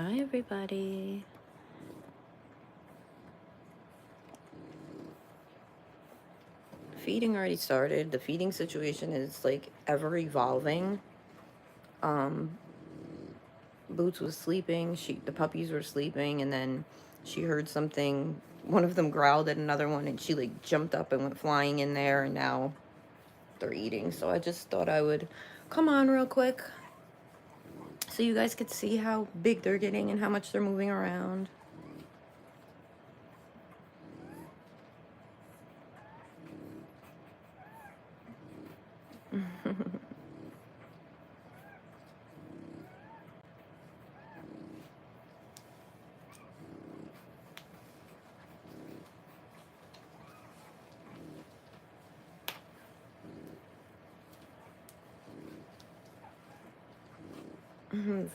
Hi, everybody. Feeding already started. The feeding situation is like ever evolving. Boots was sleeping. The puppies were sleeping, and then she heard something. One of them growled at another one, and she like jumped up and went flying in there. And now they're eating. So I just thought I would come on real quick, so you guys could see how big they're getting and how much they're moving around.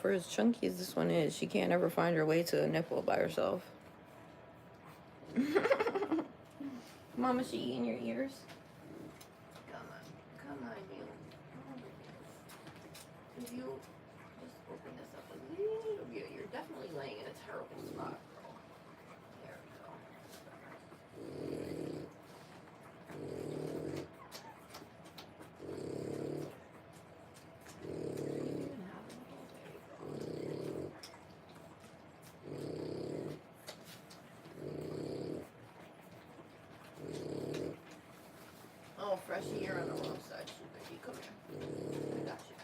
For as chunky as this one is, she can't ever find her way to a nipple by herself. Mama, she eating your ears? Come on, you. If you just open this up a little bit, you're definitely laying in a terrible spot, girl. There we go. Oh, Frenchie, you're on the wrong side, too, baby. Come here. I got you.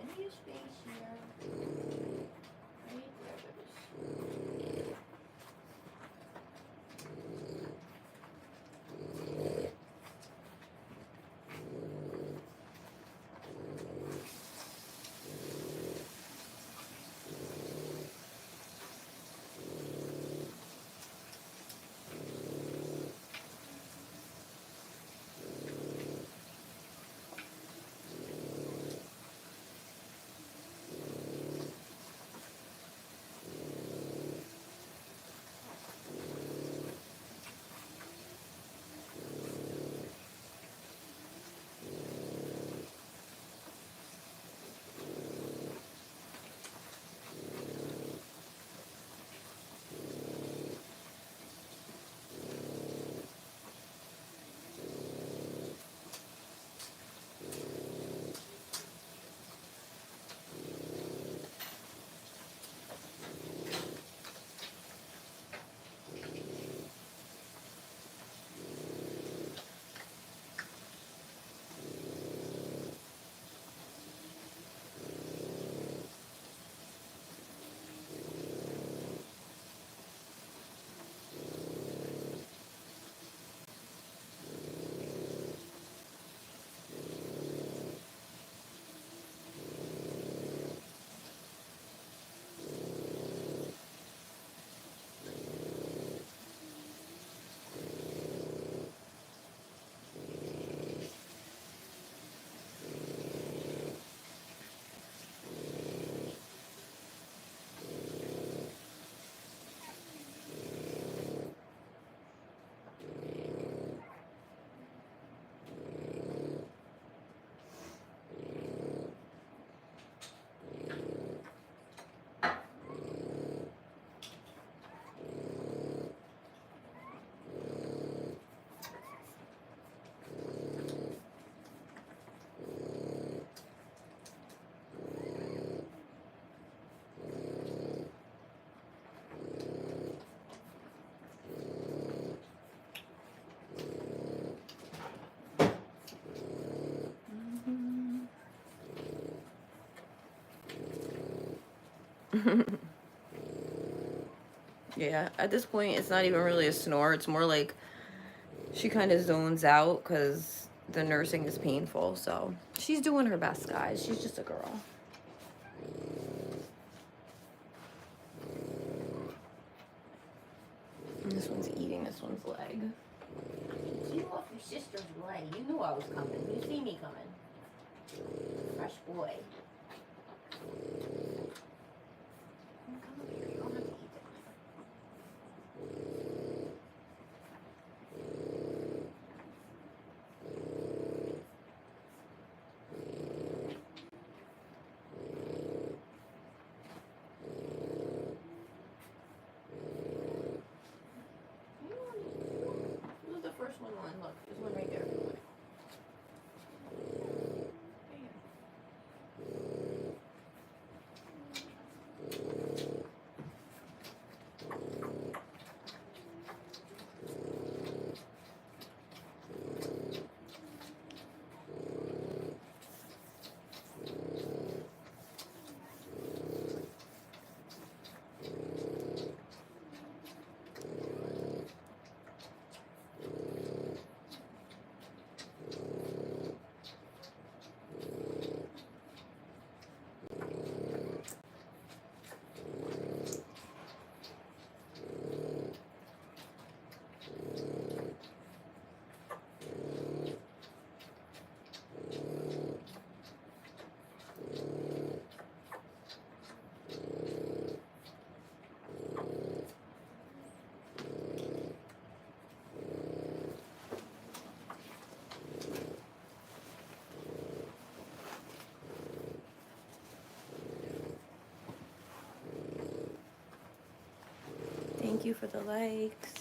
Plenty of space here. Right there, baby. Yeah, at this point, it's not even really a snore. It's more like she kind of zones out because the nursing is painful. So she's doing her best, guys. She's just a girl. And this one's eating this one's leg. You off your sister's leg. You knew I was coming. You see me coming. Fresh boy. Come over here. You don't have to eat it. you for the likes.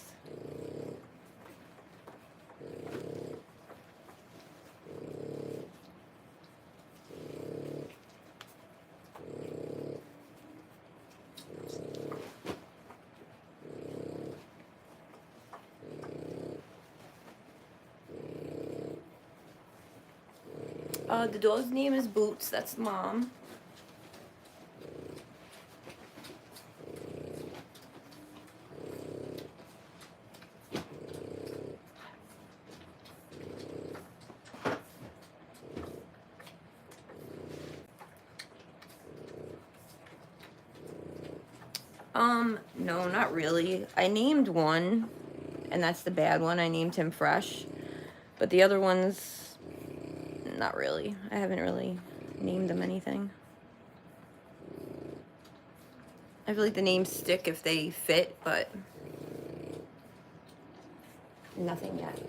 The dog's name is Boots. That's Mom. No, not really. I named one, and that's the bad one. I named him Fresh. But the other ones, not really. I haven't really named them anything. I feel like the names stick if they fit, but nothing yet.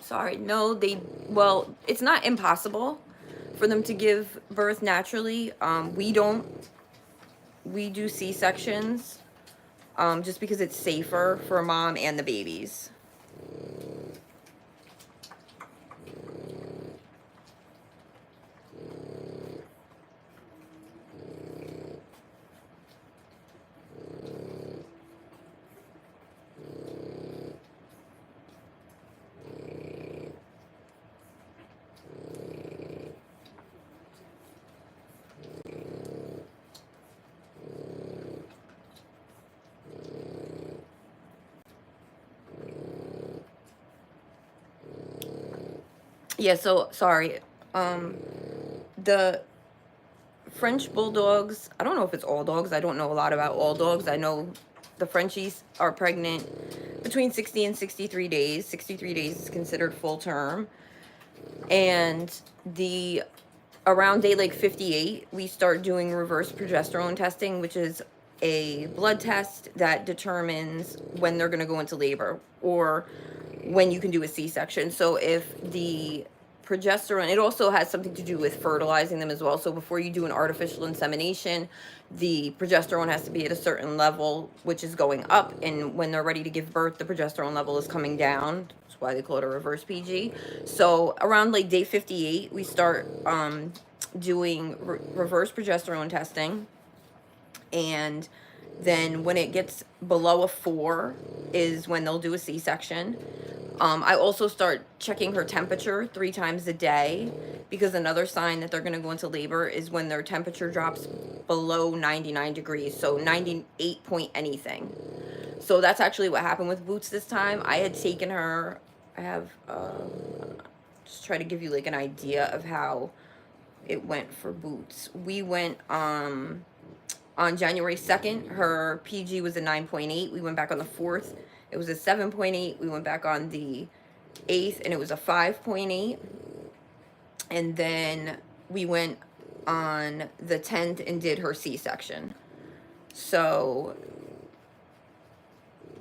Sorry, no, well, it's not impossible for them to give birth naturally. We do C-sections, just because it's safer for Mom and the babies. Yeah, so sorry. The French bulldogs, I don't know if it's all dogs. I don't know a lot about all dogs. I know the Frenchies are pregnant between 60 and 63 days. 63 days is considered full term. And around day like 58, we start doing reverse progesterone testing, which is a blood test that determines when they're going to go into labor or when you can do a C-section. So if the progesterone, it also has something to do with fertilizing them as well. So before you do an artificial insemination, the progesterone has to be at a certain level, which is going up. And when they're ready to give birth, the progesterone level is coming down. That's why they call it a reverse PG. So around like day 58, we start doing reverse progesterone testing. And then when it gets below a 4 is when they'll do a C-section. I also start checking her temperature 3 times a day, because another sign that they're going to go into labor is when their temperature drops below 99 degrees, so 98 point anything. So that's actually what happened with Boots this time. I had taken her, I have, just try to give you like an idea of how it went for Boots. We went, on January 2nd, her PG was a 9.8. We went back on the 4th. It was a 7.8. We went back on the 8th, and it was a 5.8. And then we went on the 10th and did her C-section. So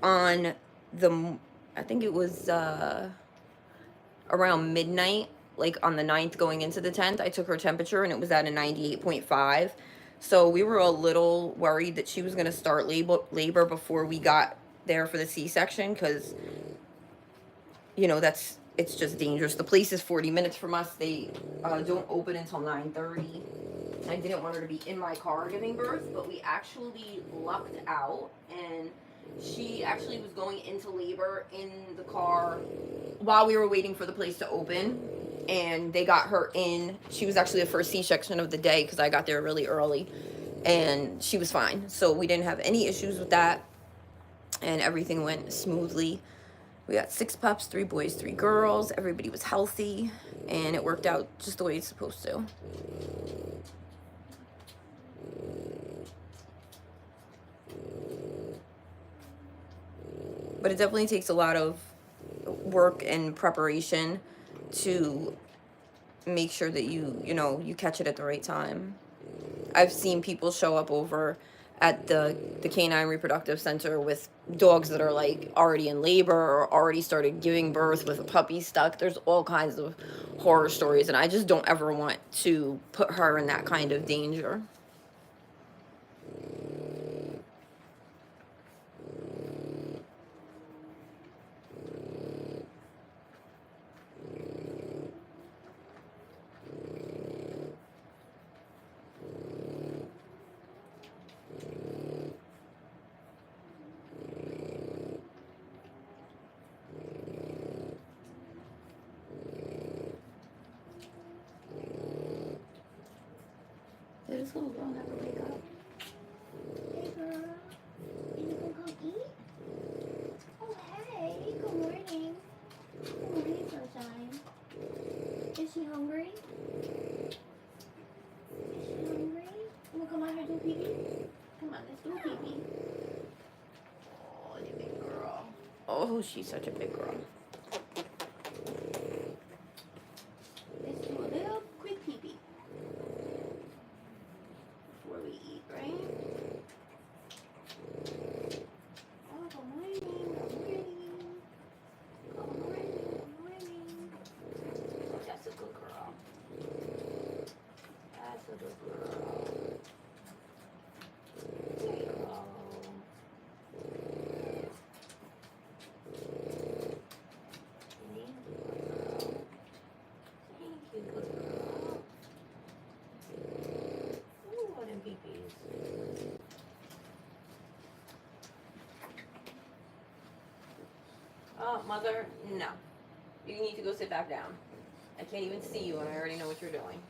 on I think it was around midnight, like on the 9th going into the 10th, I took her temperature, and it was at a 98.5. So we were a little worried that she was going to start labor before we got there for the C-section, because, you know, it's just dangerous. The place is 40 minutes from us. They don't open until 9:30. I didn't want her to be in my car giving birth, but we actually lucked out, and she actually was going into labor in the car while we were waiting for the place to open. and they got her in. She was actually the first C-section of the day because I got there really early, and she was fine. So we didn't have any issues with that, and everything went smoothly. We got 6 pups, 3 boys, 3 girls. Everybody was healthy, and it worked out just the way it's supposed to. But it definitely takes a lot of work and preparation to make sure that you catch it at the right time. I've seen people show up over at the canine reproductive center with dogs that are like already in labor or already started giving birth with a puppy stuck. There's all kinds of horror stories, and I just don't ever want to put her in that kind of danger. Did this little girl never wake up? Hey girl, you gonna come eat? Oh hey, good morning. Good morning, sunshine. Is she hungry? Is she hungry? You wanna come out here and do pee-pee? Come on, let's do pee-pee. Oh, you big girl. Oh, she's such a big girl. Let's do a little quick pee-pee before we eat, right? Oh, good morning, good morning. Good morning, good morning. Oh, that's a good girl. That's a good girl. There you go. Thank you, good girl. Ooh, what them peepees. Oh, mother, no. You need to go sit back down. I can't even see you, and I already know what you're doing.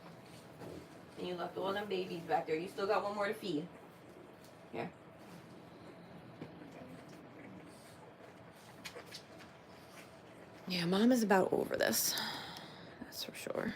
And you left all them babies back there. You still got one more to feed. Here. Yeah, Mom is about over this. That's for sure.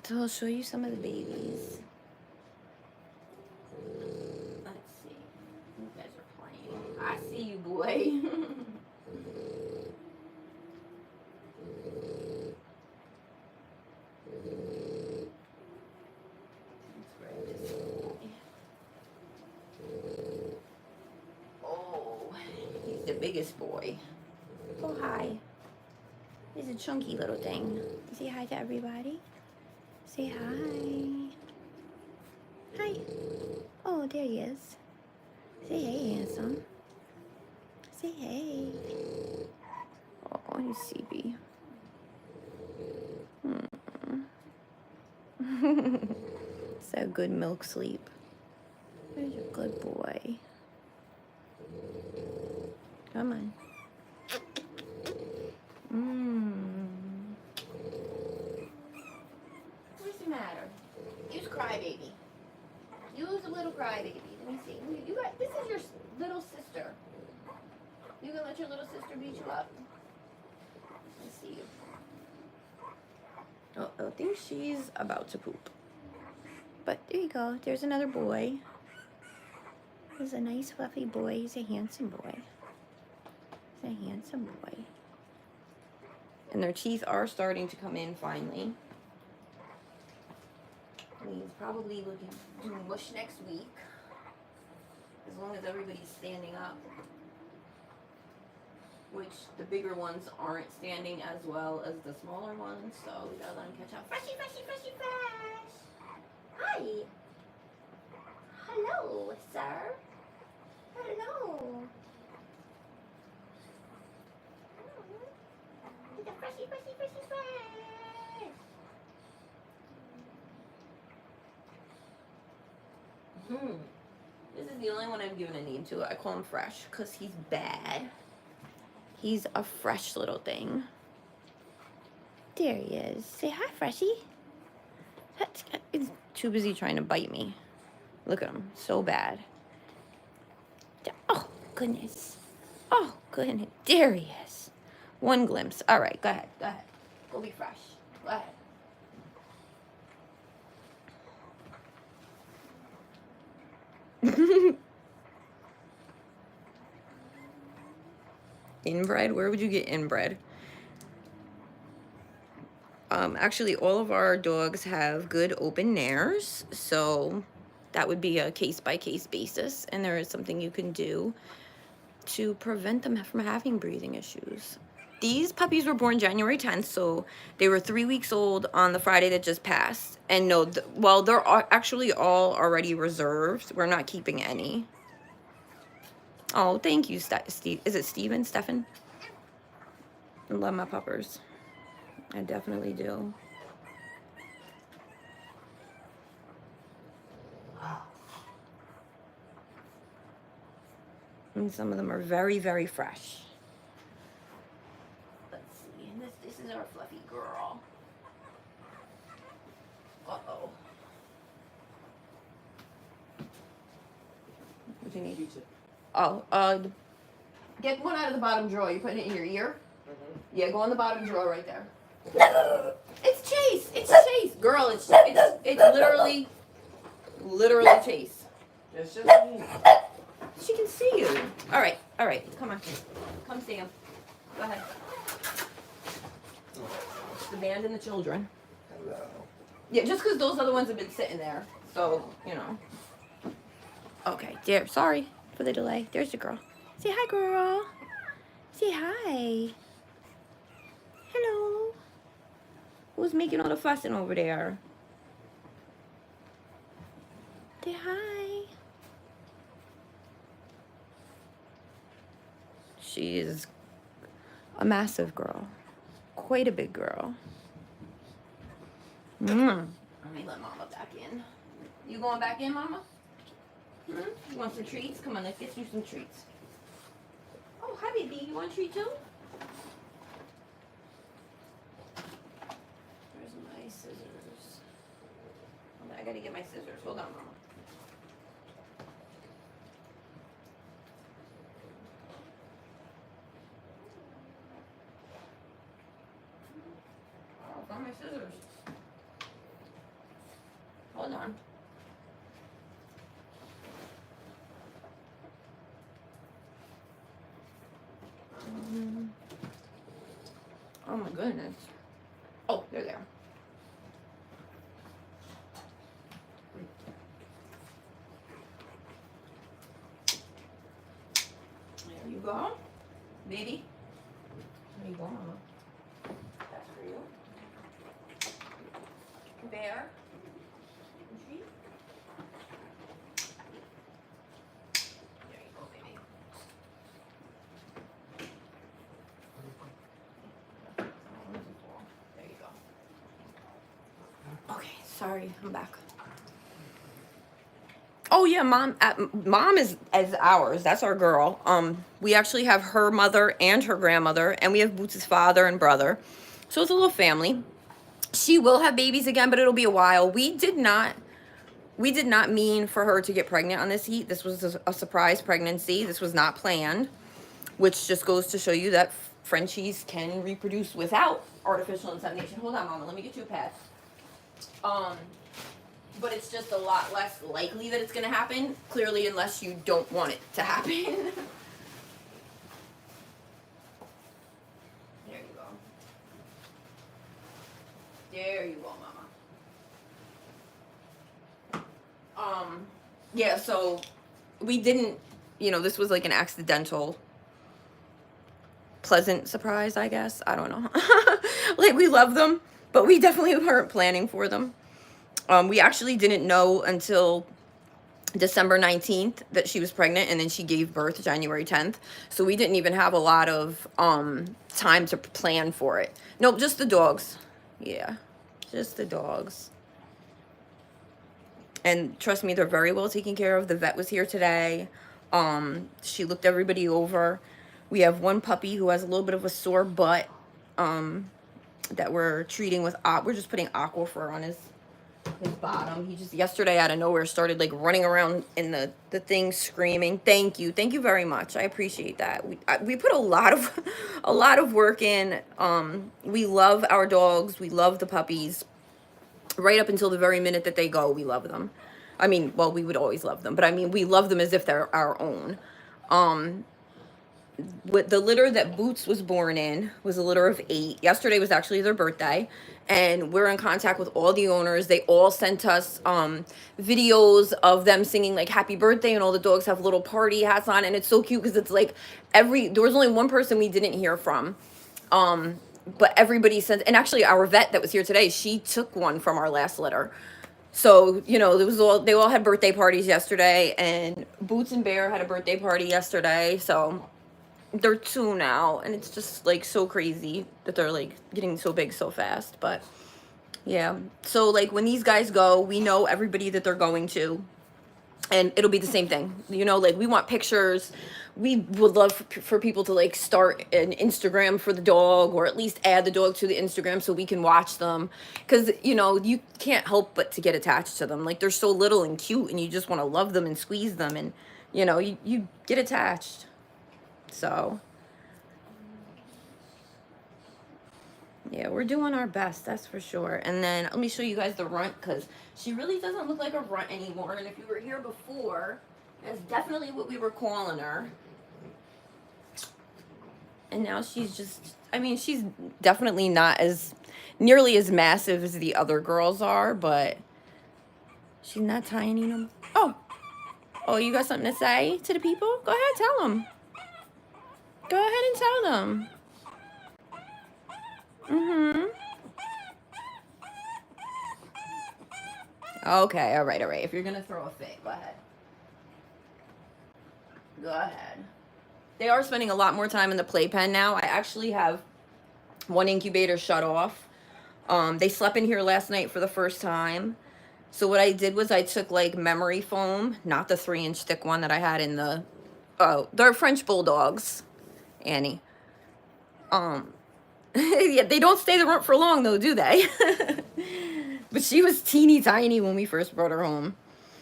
So I'll show you some of the babies. Let's see. You guys are playing. I see you, boy. Let's grab this boy. Oh, he's the biggest boy. Oh, hi. He's a chunky little thing. Say hi to everybody. Say hi. Hi. Oh, there he is. Say hey, handsome. Say hey. Oh, he's sleepy. It's a good milk sleep. There's a good boy. Come on. What's the matter? Use crybaby. Use a little crybaby. Let me see. You got. This is your little sister. You gonna let your little sister beat you up? Let's see you. Oh, I think she's about to poop. But there you go. There's another boy. He's a nice fluffy boy. He's a handsome boy. He's a handsome boy. And their teeth are starting to come in finally. He's probably doing mush next week. As long as everybody's standing up. Which the bigger ones aren't standing as well as the smaller ones. So we gotta let them catch up. Freshy, freshy, freshy, fresh. Hi. Hello, sir. Hello. It's a freshy, freshy, freshy, fresh. This is the only one I've given a name to. I call him Fresh because he's bad. He's a fresh little thing. There he is. Say hi, Freshie. He's too busy trying to bite me. Look at him. So bad. Oh, goodness. Oh, goodness. There he is. One glimpse. All right, go ahead. Go ahead. Go be fresh. Go ahead. Inbred? Where would you get inbred? Actually, all of our dogs have good open nares, so that would be a case-by-case basis, and there is something you can do to prevent them from having breathing issues. These puppies were born January 10th, so they were 3 weeks old on the Friday that just passed. And no, well, they're actually all already reserved. We're not keeping any. Oh, thank you, Steve. Is it Steven? Stefan? I love my puppers. I definitely do. And some of them are very, very fresh. Let's see. This is our fluffy girl. Uh-oh. What do you need? Oh, get one out of the bottom drawer. You're putting it in your ear? Mm-hmm. Yeah, go in the bottom drawer right there. It's Chase. It's Chase. Girl, it's literally Chase. It's just me. She can see you. All right. Come on. Come see him. Go ahead. It's the band and the children. Hello. Yeah, just because those other ones have been sitting there. So, you know. Okay, there. Sorry for the delay. There's the girl. Say hi, girl. Say hi. Hello. Who's making all the fussing over there? Say hi. She is a massive girl. Quite a big girl. Let me let Mama back in. You going back in, Mama? You want some treats? Come on, let's get you some treats. Oh, hi, baby. You want a treat too? Where's my scissors? I gotta get my scissors. Hold on, Mama. Oh, I found my scissors. Hold on. Oh my goodness. Oh, they're there. There you go. Baby. There you go, Mama. That's for you. Bear. Treat. There you go, baby. There you go. Okay, sorry, I'm back. Oh yeah, mom is ours. That's our girl. We actually have her mother and her grandmother, and we have Boots' father and brother. So it's a little family. She will have babies again, but it'll be a while. We did not mean for her to get pregnant on this heat. This was a surprise pregnancy. This was not planned, which just goes to show you that Frenchies can reproduce without artificial insemination. Hold on, Mama. Let me get you a pad. But it's just a lot less likely that it's going to happen, clearly, unless you don't want it to happen. There you go. There you go, Mama. Yeah, so we didn't, this was like an accidental, pleasant surprise, I guess. I don't know. Like, we love them, but we definitely weren't planning for them. We actually didn't know until December 19th that she was pregnant, and then she gave birth January 10th. So we didn't even have a lot of time to plan for it. Nope, just the dogs. Yeah, just the dogs. And trust me, they're very well taken care of. The vet was here today. She looked everybody over. We have one puppy who has a little bit of a sore butt that we're treating with, we're just putting Aquaphor on his bottom. He just yesterday out of nowhere started like running around in the thing screaming. Thank you very much. I appreciate that. We put a lot of a lot of work in. We love our dogs. We love the puppies. Right up until the very minute that they go, we love them. I mean, well, we would always love them, but I mean, we love them as if they're our own. With the litter that Boots was born in was a litter of 8. Yesterday was actually their birthday, and we're in contact with all the owners. They all sent us videos of them singing like happy birthday, and all the dogs have little party hats on, and it's so cute because it's like there was only one person we didn't hear from, but everybody sent. And actually our vet that was here today, she took one from our last litter. So, you know, they all had birthday parties yesterday, and Boots and Bear had a birthday party yesterday. So they're 2 now, and it's just like so crazy that they're like getting so big so fast. But yeah, so like when these guys go, we know everybody that they're going to, and it'll be the same thing, you know, like we want pictures. We would love for people to like start an Instagram for the dog, or at least add the dog to the Instagram so we can watch them, because you know you can't help but to get attached to them. Like they're so little and cute, and you just want to love them and squeeze them, and you know you get attached. So yeah, we're doing our best, that's for sure. And then let me show you guys the runt, because she really doesn't look like a runt anymore. And if you were here before, that's definitely what we were calling her. And now she's just, I mean, she's definitely not nearly as massive as the other girls are, but she's not tiny no more. Oh, you got something to say to the people? Go ahead, tell them. Go ahead and tell them. Okay, all right. If you're gonna throw a fit, go ahead. Go ahead. They are spending a lot more time in the playpen now. I actually have one incubator shut off. They slept in here last night for the first time. So what I did was I took like memory foam, not the 3-inch thick one that I had in the, they're French bulldogs, Annie. Yeah, they don't stay the runt for long though, do they? But she was teeny tiny when we first brought her home.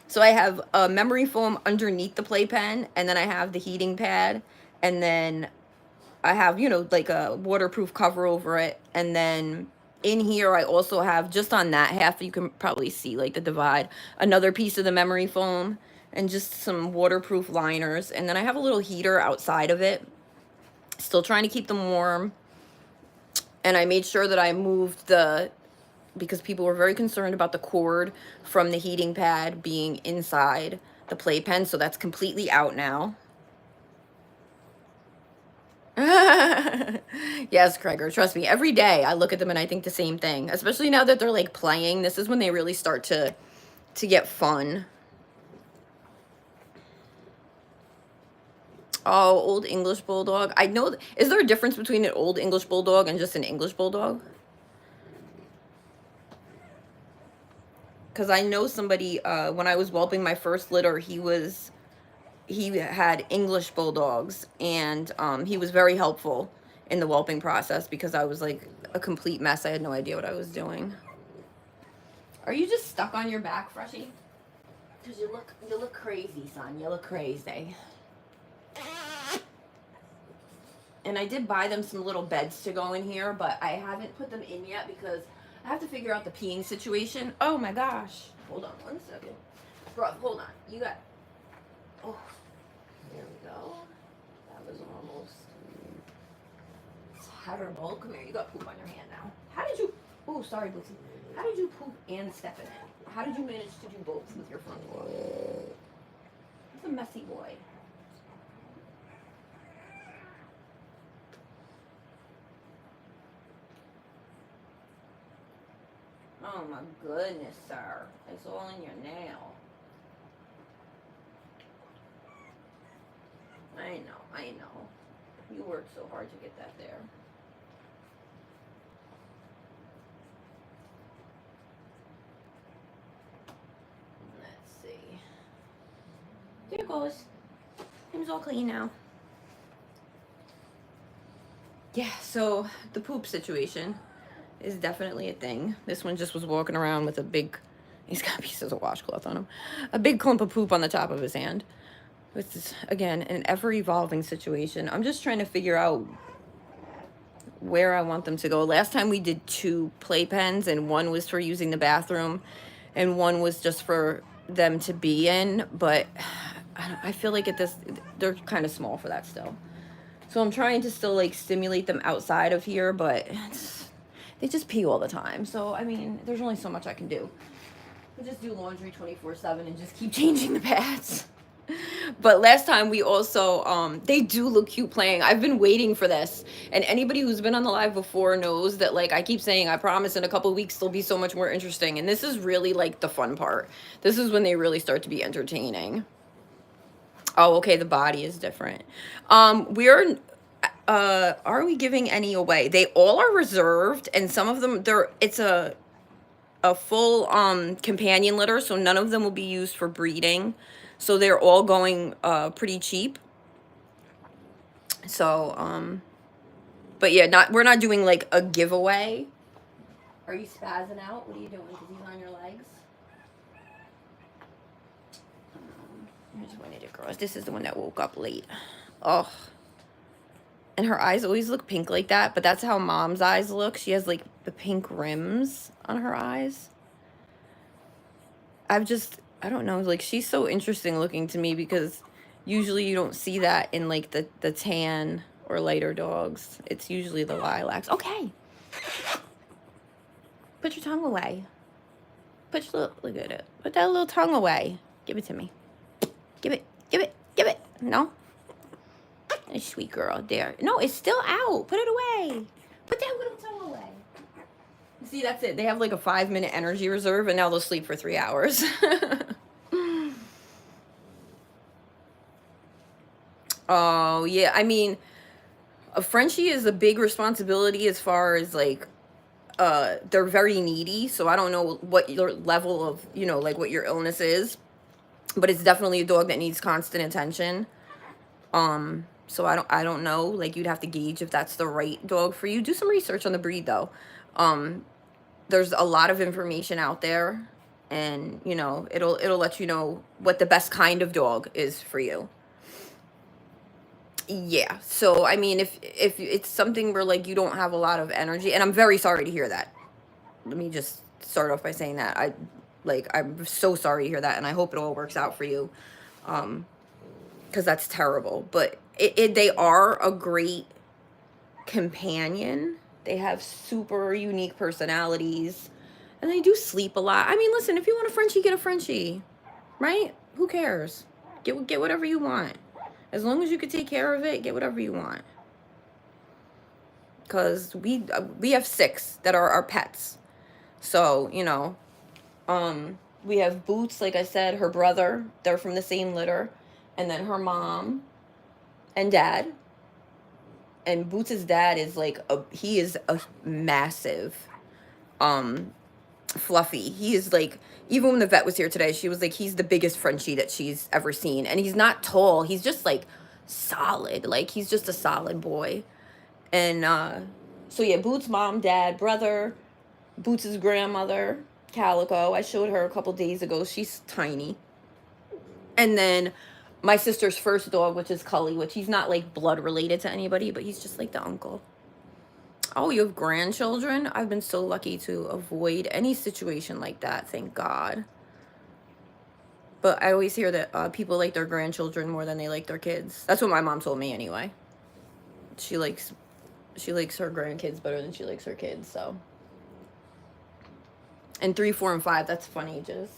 So I have a memory foam underneath the playpen, and then I have the heating pad, and then I have, you know, like a waterproof cover over it. And then in here, I also have, just on that half, you can probably see like the divide, another piece of the memory foam and just some waterproof liners. And then I have a little heater outside of it, still trying to keep them warm. And I made sure that I moved because people were very concerned about the cord from the heating pad being inside the playpen. So that's completely out now. Yes, Kreger, trust me, every day I look at them and I think the same thing, especially now that they're like playing. This is when they really start to get fun. Oh, Old English Bulldog. I know, is there a difference between an Old English Bulldog and just an English Bulldog? Because I know somebody, when I was whelping my first litter, he had English Bulldogs, and he was very helpful in the whelping process because I was like a complete mess. I had no idea what I was doing. Are you just stuck on your back, Freshie? Because you look crazy, son. You look crazy. And I did buy them some little beds to go in here, but I haven't put them in yet because I have to figure out the peeing situation. Oh my gosh. Hold on 1 second. Bro, hold on. You got... Oh, there we go. That was almost terrible. Come here, you got poop on your hand now. How did you... Oh, sorry, Bootsy. How did you poop and step in it? How did you manage to do both with your front paw? He's a messy boy. Oh Oh my goodness, sir. It's all in your nail. I know. You worked so hard to get that there. Let's see. There it goes. Seems all clean now. Yeah, so the poop situation is definitely a thing. This one just was walking around with a big, he's got pieces of washcloth on him, a big clump of poop on the top of his hand. This is, again, an ever-evolving situation. I'm just trying to figure out where I want them to go. Last time we did 2 playpens, and one was for using the bathroom, and one was just for them to be in, but I feel like they're kind of small for that still. So I'm trying to still, like, stimulate them outside of here, but they just pee all the time. So, I mean, there's only so much I can do. I just do laundry 24/7 and just keep changing the pads. But last time we also, they do look cute playing. I've been waiting for this. And anybody who's been on the live before knows that, like, I keep saying, I promise in a couple of weeks they'll be so much more interesting. And this is really, like, the fun part. This is when they really start to be entertaining. Oh, okay, the body is different. Are we giving any away? They all are reserved, and some of them, it's a full companion litter, so none of them will be used for breeding. So they're all going pretty cheap. So, but yeah, we're not doing like a giveaway. Are you spazzing out? What are you doing? Because he's on your legs. Here's one of the girls. This is the one that woke up late. Oh. And her eyes always look pink like that, but that's how Mom's eyes look. She has like the pink rims on her eyes. I don't know, like she's so interesting looking to me because usually you don't see that in like the tan or lighter dogs. It's usually the lilacs. Okay. Put your tongue away. Look at it. Put that little tongue away. Give it to me. Give it. No? A sweet girl. There. No, it's still out. Put it away. Put that little tongue away. See, that's it. They have like a 5-minute energy reserve, and now they'll sleep for 3 hours. Oh, yeah. I mean, a Frenchie is a big responsibility as far as like, they're very needy. So I don't know what your level of, like what your illness is, but it's definitely a dog that needs constant attention. So I don't know, like you'd have to gauge if that's the right dog for you. Do some research on the breed though. There's a lot of information out there, and it'll let you know what the best kind of dog is for you. Yeah. So I mean, if it's something where like you don't have a lot of energy, and I'm very sorry to hear that. Let me just start off by saying that I'm so sorry to hear that, and I hope it all works out for you. Because that's terrible. But they are a great companion. They have super unique personalities, and they do sleep a lot. I mean, listen, if you want a Frenchie, get a Frenchie, right? Who cares? Get whatever you want. As long as you can take care of it, get whatever you want. Because we have 6 that are our pets. So, we have Boots, like I said, her brother. They're from the same litter. And then her mom and dad. And Boots' dad is like he is a massive fluffy. He is like, even when the vet was here today, she was like, he's the biggest Frenchie that she's ever seen. And he's not tall. He's just like solid. Like he's just a solid boy. And so yeah, Boots' mom, dad, brother, Boots' grandmother, Calico. I showed her a couple days ago. She's tiny. And then my sister's first dog, which is Cully, which he's not like blood related to anybody, but he's just like the uncle. Oh, you have grandchildren? I've been so lucky to avoid any situation like that, thank God. But I always hear that people like their grandchildren more than they like their kids. That's what my mom told me anyway. She likes her grandkids better than she likes her kids, so. And 3, 4, and 5, that's fun ages.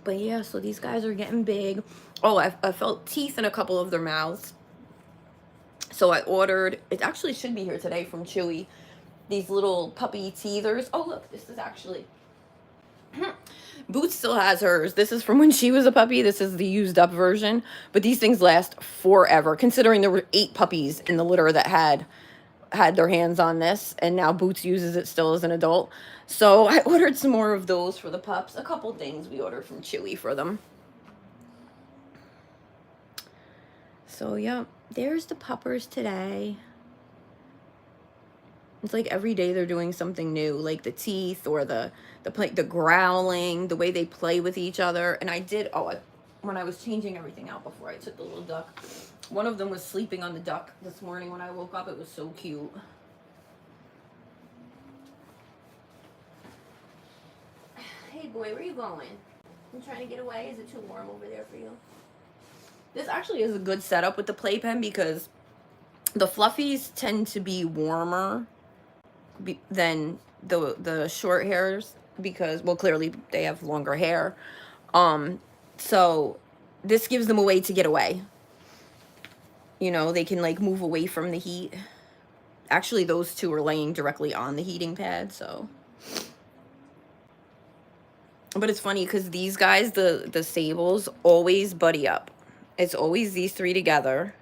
But yeah, so these guys are getting big. Oh, I felt teeth in a couple of their mouths. So I ordered, it actually should be here today from Chewy, these little puppy teethers. Oh, look, this is actually, Boots still has hers. This is from when she was a puppy. This is the used up version. But these things last forever, considering there were 8 puppies in the litter that had their hands on this, and now Boots uses it still as an adult. So I ordered some more of those for the pups. A couple things we ordered from Chewy for them. So yeah, there's the puppers today. It's like every day they're doing something new, like the teeth or the growling, the way they play with each other. And I did, when I was changing everything out before I took the little duck, one of them was sleeping on the duck this morning when I woke up. It was so cute. Hey boy, where are you going? You trying to get away? Is it too warm over there for you? This actually is a good setup with the playpen because the fluffies tend to be warmer than the short hairs because, well, clearly they have longer hair. So this gives them a way to get away. You know, they can like move away from the heat. Actually, those two are laying directly on the heating pad, so. But it's funny because these guys, the sables, always buddy up. It's always these 3 together.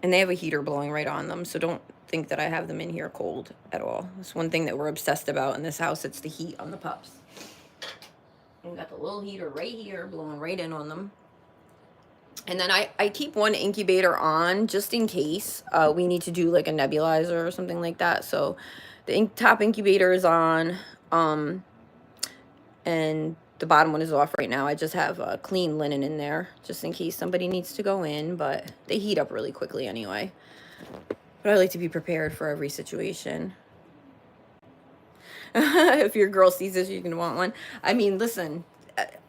And they have a heater blowing right on them, so don't think that I have them in here cold at all. That's one thing that we're obsessed about in this house. It's the heat on the pups. And we got the little heater right here blowing right in on them. And then I keep one incubator on just in case we need to do like a nebulizer or something like that. So the top incubator is on, and the bottom one is off right now. I just have clean linen in there just in case somebody needs to go in, but they heat up really quickly anyway. But I like to be prepared for every situation. If your girl sees this, you're going to want one. I mean, listen,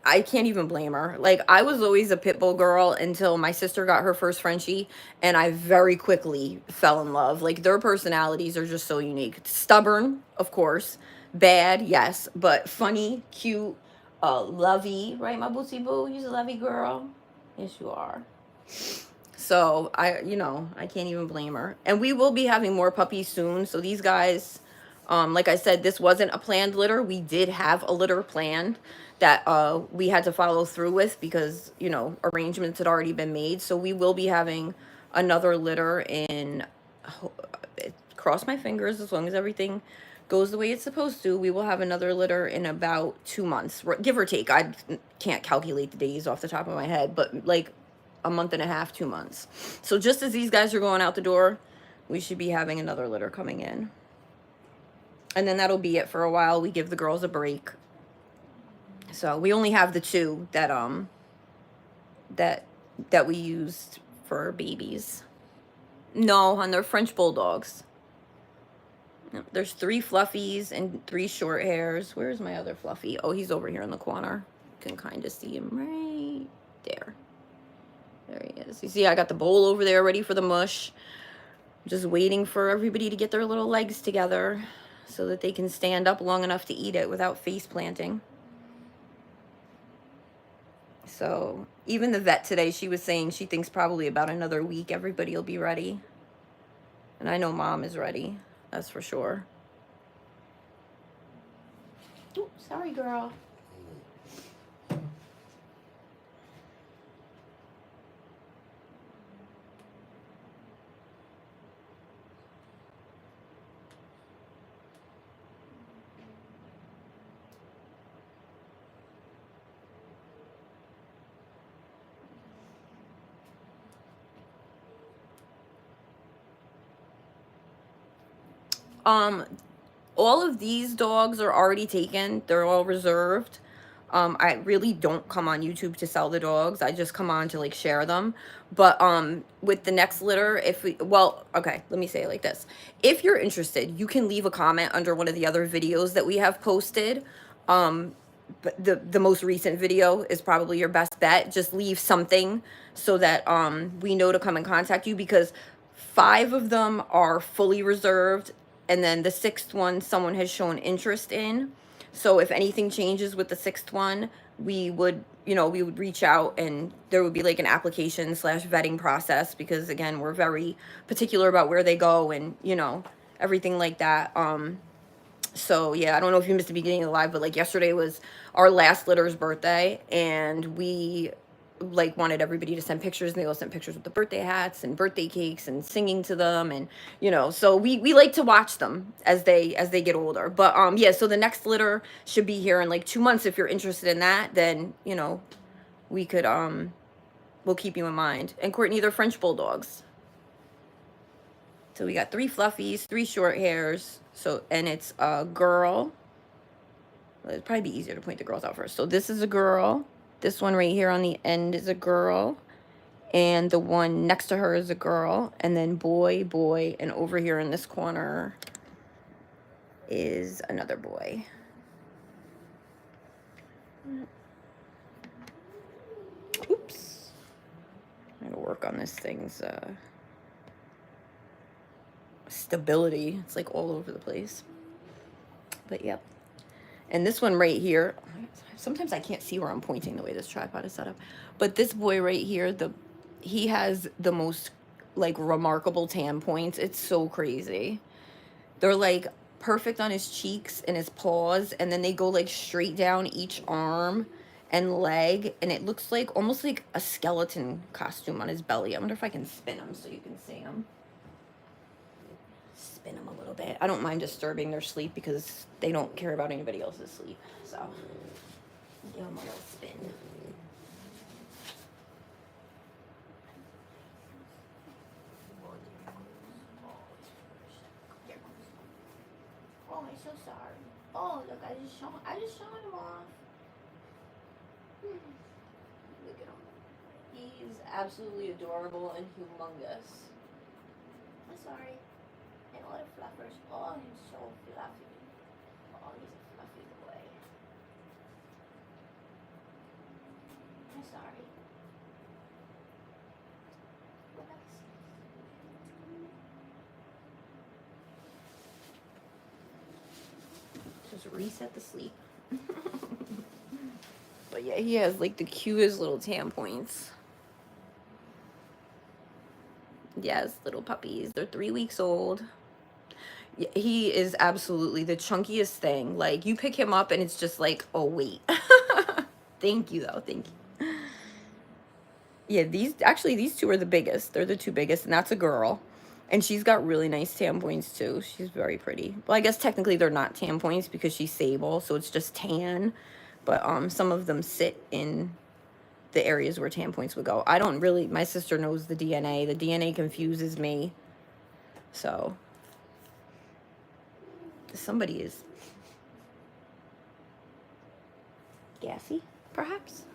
I can't even blame her. Like, I was always a pit bull girl until my sister got her first Frenchie, and I very quickly fell in love. Like, their personalities are just so unique. Stubborn, of course. Bad, yes. But funny, cute, lovey. Right, my bootsy boo? You're a lovey girl. Yes, you are. So, I can't even blame her. And we will be having more puppies soon. So, these guys, like I said, this wasn't a planned litter. We did have a litter planned that we had to follow through with because, arrangements had already been made. So we will be having another litter in, cross my fingers, as long as everything goes the way it's supposed to, we will have another litter in about 2 months, give or take. I can't calculate the days off the top of my head, but like a month and a half, 2 months. So just as these guys are going out the door, we should be having another litter coming in. And then that'll be it for a while. We give the girls a break. So we only have the 2 that that we used for babies. No, hon, they're French bulldogs. There's 3 fluffies and 3 short hairs. Where's my other fluffy? Oh, he's over here in the corner. You can kind of see him right there. There he is. You see, I got the bowl over there ready for the mush. Just waiting for everybody to get their little legs together so that they can stand up long enough to eat it without face planting. So even the vet today, she was saying she thinks probably about another week everybody will be ready. And I know Mom is ready. That's for sure. Ooh, sorry, girl. All of these dogs are already taken. They're all reserved. I really don't come on YouTube to sell the dogs. I just come on to like share them. But with the next litter, okay, let me say it like this. If you're interested, you can leave a comment under one of the other videos that we have posted. But the most recent video is probably your best bet. Just leave something so that we know to come and contact you, because 5 of them are fully reserved. And then the 6th one, someone has shown interest in. So if anything changes with the sixth one, we would, we would reach out, and there would be like an application slash vetting process, because again, we're very particular about where they go, and everything like that. So yeah, I don't know if you missed the beginning of the live, but like yesterday was our last litter's birthday, and we like wanted everybody to send pictures, and they all sent pictures with the birthday hats and birthday cakes and singing to them, and so we like to watch them as they get older. But yeah, so the next litter should be here in like 2 months. If you're interested in that, then we could we'll keep you in mind. And Courtney, they're French bulldogs. So we got 3 fluffies, 3 short hairs. So, and it's a girl. Well, it'd probably be easier to point the girls out first. So this is a girl. This one right here on the end is a girl. And the one next to her is a girl. And then boy, boy. And over here in this corner is another boy. Oops. I gotta work on this thing's stability. It's like all over the place. But yep. And this one right here, sometimes I can't see where I'm pointing the way this tripod is set up. But this boy right here, he has the most like remarkable tan points. It's so crazy. They're like perfect on his cheeks and his paws, and then they go like straight down each arm and leg, and it looks like almost like a skeleton costume on his belly. I wonder if I can spin him so you can see him. Spin them a little bit. I don't mind disturbing their sleep because they don't care about anybody else's sleep. So give them a little spin. Oh, I'm so sorry. Oh, look, I just shot him off. Look at him. He's absolutely adorable and humongous. I'm sorry. And all the fluffers. Oh, he's so fluffy. Oh, he's a fluffy boy. I'm sorry. Relax. Just reset the sleep. But yeah, he has like the cutest little tan points. Yes, little puppies. They're 3 weeks old. Yeah, he is absolutely the chunkiest thing. Like, you pick him up and it's just like, oh, wait. Thank you, though. Thank you. Yeah, these 2 are the biggest. They're the 2 biggest, and that's a girl. And she's got really nice tan points, too. She's very pretty. Well, I guess technically they're not tan points because she's sable, so it's just tan. But some of them sit in the areas where tan points would go. I don't really, my sister knows the DNA. The DNA confuses me. So, somebody is gassy, perhaps?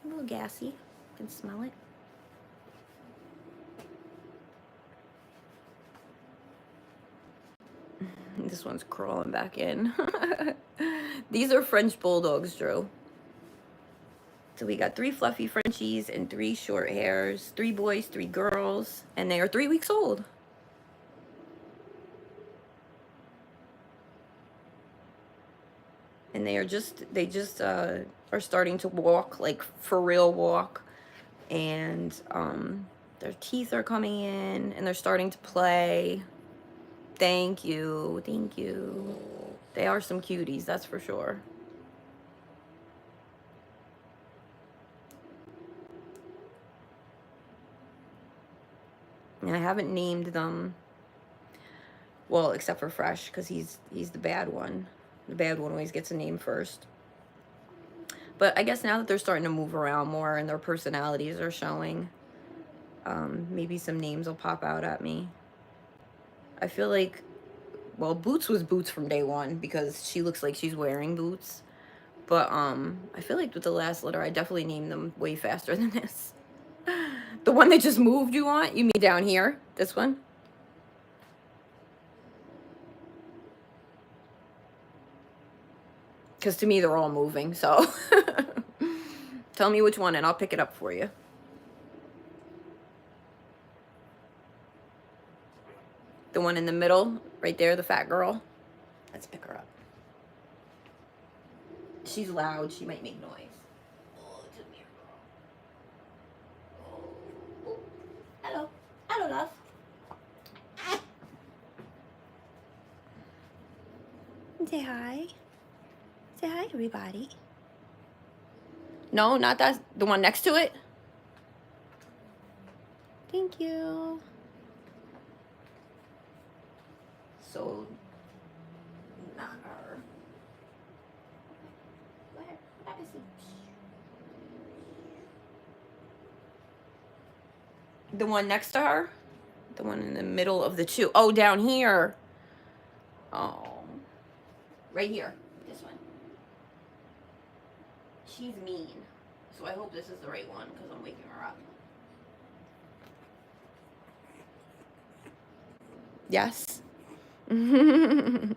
A little gassy. I can smell it. This one's crawling back in. These are French bulldogs, Drew. So we got 3 fluffy Frenchies and 3 short hairs, 3 boys, 3 girls, and they are 3 weeks old. And they just are starting to walk, like for real walk, and their teeth are coming in, and they're starting to play. Thank you, thank you. They are some cuties, that's for sure. And I haven't named them, well, except for Fresh, because he's the bad one. The bad one always gets a name first. But I guess now that they're starting to move around more and their personalities are showing, maybe some names will pop out at me. I feel like, well, Boots was Boots from day one because she looks like she's wearing boots. But I feel like with the last litter, I definitely named them way faster than this. The one that just moved, you mean down here? This one? Because to me, they're all moving, so tell me which one and I'll pick it up for you. The one in the middle, right there, the fat girl. Let's pick her up. She's loud. She might make noise. Oh, come here, girl. Oh, hello. Hello, love. Say hi. Say hi, everybody. No, not that. The one next to it. Thank you. So, not her. Go ahead. Have a seat. The one next to her? The one in the middle of the two. Oh, down here. Oh. Right here. This one. She's mean. So I hope this is the right one because I'm waking her up. Yes. Oop.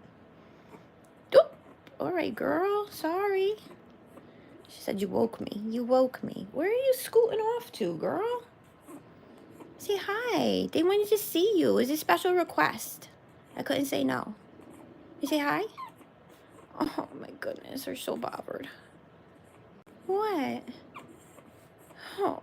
All right, girl. Sorry. She said you woke me. You woke me. Where are you scooting off to, girl? Say hi. They wanted to see you. It's a special request. I couldn't say no. You say hi? Oh, my goodness. They're so bothered. What? Oh.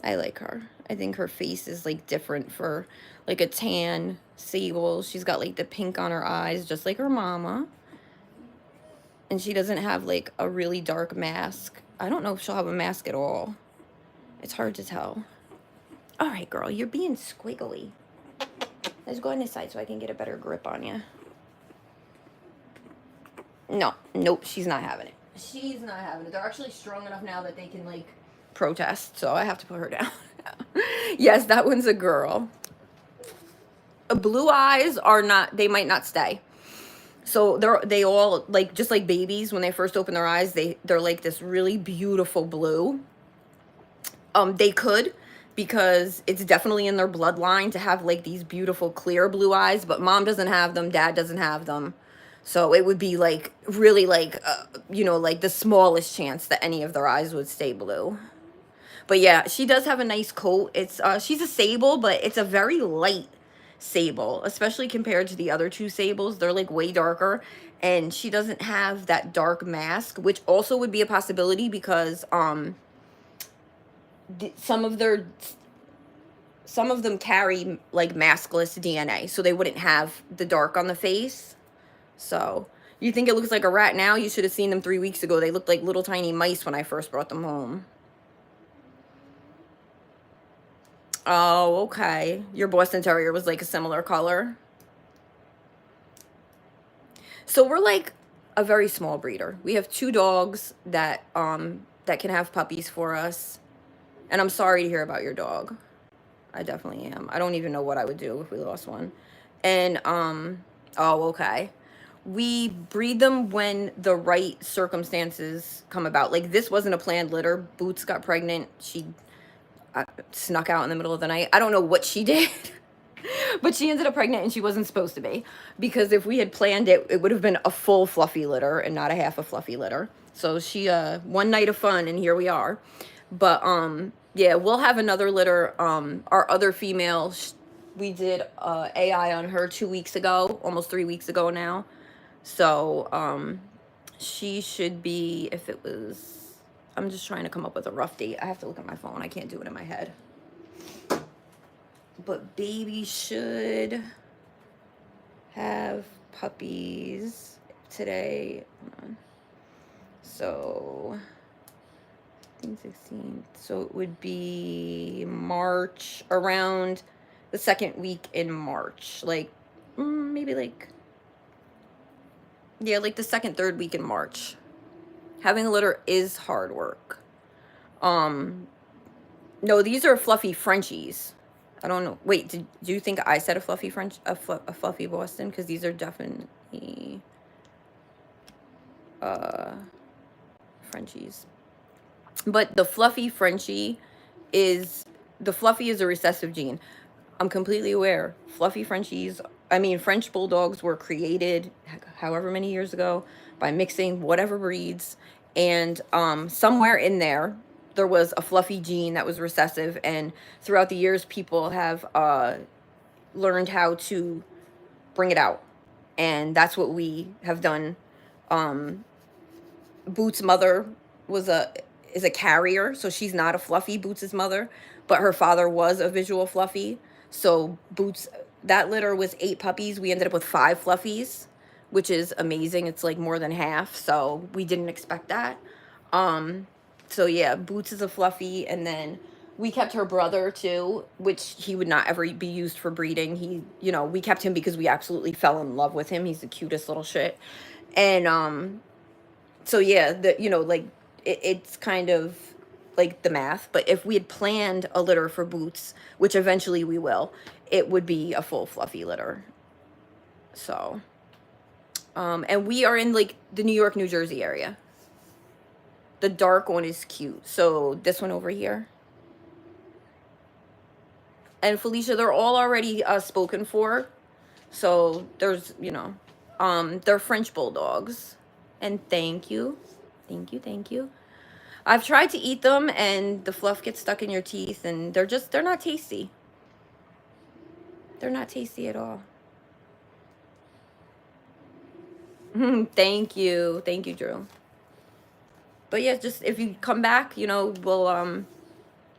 I like her. I think her face is like different for like a tan sable. She's got like the pink on her eyes, just like her mama. And she doesn't have like a really dark mask. I don't know if she'll have a mask at all. It's hard to tell. All right, girl, you're being squiggly. Let's go on this side so I can get a better grip on you. No, nope, she's not having it. She's not having it. They're actually strong enough now that they can like protest, so I have to put her down. Yes, that one's a girl. Blue eyes are not, they might not stay. So they all like, just like babies when they first open their eyes, they're like this really beautiful blue. They could, because it's definitely in their bloodline to have like these beautiful clear blue eyes, but mom doesn't have them, dad doesn't have them. So it would be like really like you know, like the smallest chance that any of their eyes would stay blue. But yeah, she does have a nice coat. It's she's a sable, but it's a very light sable, especially compared to the other two sables. They're like way darker, and she doesn't have that dark mask, which also would be a possibility because some of them carry like maskless DNA, so they wouldn't have the dark on the face. So you think it looks like a rat now? You should have seen them 3 weeks ago. They looked like little tiny mice when I first brought them home. Oh, okay. Your Boston Terrier was like a similar color. So we're like a very small breeder. We have 2 dogs that can have puppies for us. And I'm sorry to hear about your dog. I definitely am. I don't even know what I would do if we lost one. And oh, okay. We breed them when the right circumstances come about. Like this wasn't a planned litter. Boots got pregnant. She snuck out in the middle of the night. I don't know what she did, but she ended up pregnant and she wasn't supposed to be, because if we had planned it, it would have been a full fluffy litter and not a half a fluffy litter. So she, one night of fun and here we are. But, yeah, we'll have another litter. Our other female, we did, AI on her 2 weeks ago, almost 3 weeks ago now. So, she should be, if it was, I'm just trying to come up with a rough date. I have to look at my phone. I can't do it in my head. But baby should have puppies today. So, 16. So it would be March, around the second week in March. Like, maybe like, yeah, like the second, third week in March. Having a litter is hard work. No, these are fluffy Frenchies. I don't know. Wait, do you think I said a fluffy a fluffy Boston? Because these are definitely Frenchies. But the fluffy Frenchie is a recessive gene. I'm completely aware. Fluffy Frenchies, I mean, French bulldogs were created however many years ago by mixing whatever breeds. And somewhere in there was a fluffy gene that was recessive. And throughout the years, people have learned how to bring it out. and that's what we have done. Boots' mother is a carrier, so she's not a fluffy, Boots' mother, but her father was a visual fluffy. So Boots, that litter was 8 puppies. We ended up with 5 fluffies, which is amazing. It's like more than half, so we didn't expect that. Um, so yeah, Boots is a fluffy, and then we kept her brother too, which he would not ever be used for breeding. He, we kept him because we absolutely fell in love with him. He's the cutest little shit. And so yeah, like it's kind of like the math. But if we had planned a litter for Boots, which eventually we will, it would be a full fluffy litter. So, and we are in like the New York, New Jersey area. The dark one is cute. So this one over here. And Felicia, they're all already spoken for. So there's, they're French bulldogs. And thank you. Thank you, thank you. I've tried to eat them and the fluff gets stuck in your teeth and they're not tasty. They're not tasty at all. Thank you. Thank you, Drew. But yeah, just if you come back, we'll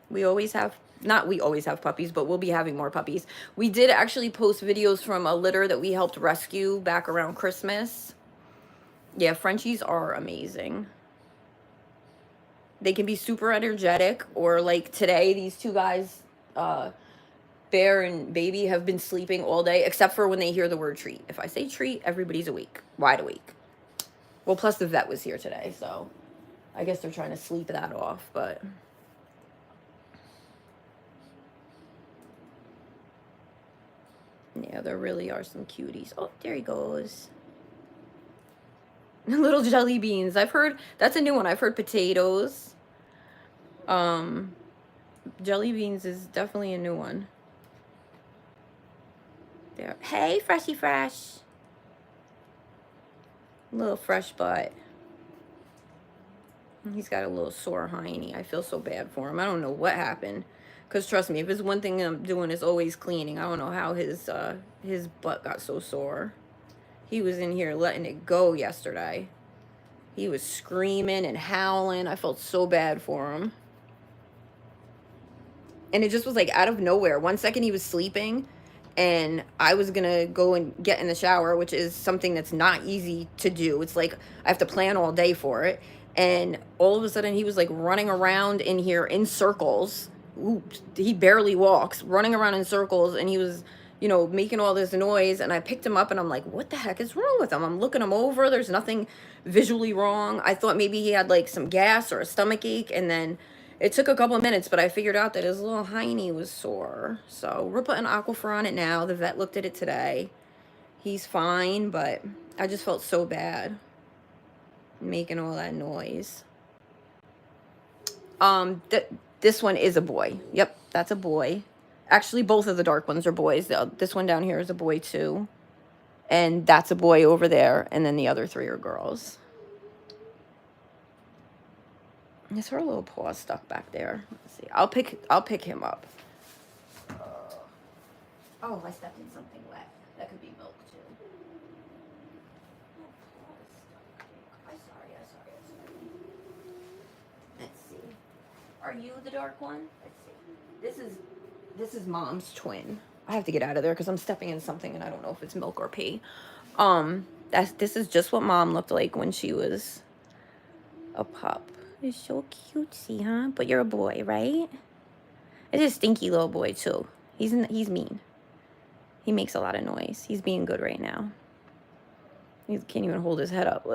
we always have not we always have puppies, but we'll be having more puppies. We did actually post videos from a litter that we helped rescue back around Christmas. Yeah, Frenchies are amazing. They can be super energetic, or like today, these 2 guys, Bear and Baby, have been sleeping all day, except for when they hear the word treat. If I say treat, everybody's awake, wide awake. Well, plus the vet was here today, so I guess they're trying to sleep that off, but... yeah, there really are some cuties. Oh, there he goes. Little jelly beans. I've heard, that's a new one. I've heard potatoes. Jelly beans is definitely a new one. There. Hey, Freshy Fresh. Little fresh butt. He's got a little sore hiney. I feel so bad for him. I don't know what happened. Because trust me, if it's one thing I'm doing is always cleaning, I don't know how his butt got so sore. He was in here letting it go yesterday. He was screaming and howling. I felt so bad for him. And it just was like out of nowhere. 1 second he was sleeping and I was gonna go and get in the shower, which is something that's not easy to do. It's like I have to plan all day for it. And all of a sudden he was like running around in here in circles. Oops, he barely walks, running around in circles, and he was, making all this noise. And I picked him up and I'm like, what the heck is wrong with him? I'm looking him over. There's nothing visually wrong. I thought maybe he had like some gas or a stomach ache, and then it took a couple of minutes, but I figured out that his little hiney was sore. So we're putting Aquaphor on it now. The vet looked at it today. He's fine, but I just felt so bad making all that noise. This one is a boy. Yep, that's a boy. Actually, both of the dark ones are boys. This one down here is a boy too. And that's a boy over there. And then the other 3 are girls. Is her little paw stuck back there? Let's see. I'll pick him up. Oh, I stepped in something wet. That could be milk too. I'm sorry. Let's see. Are you the dark one? Let's see. This is Mom's twin. I have to get out of there because I'm stepping in something and I don't know if it's milk or pee. This is just what Mom looked like when she was a pup. You're so cutesy, huh? But you're a boy, right? It's a stinky little boy too. He's mean. He makes a lot of noise. He's being good right now. He can't even hold his head up.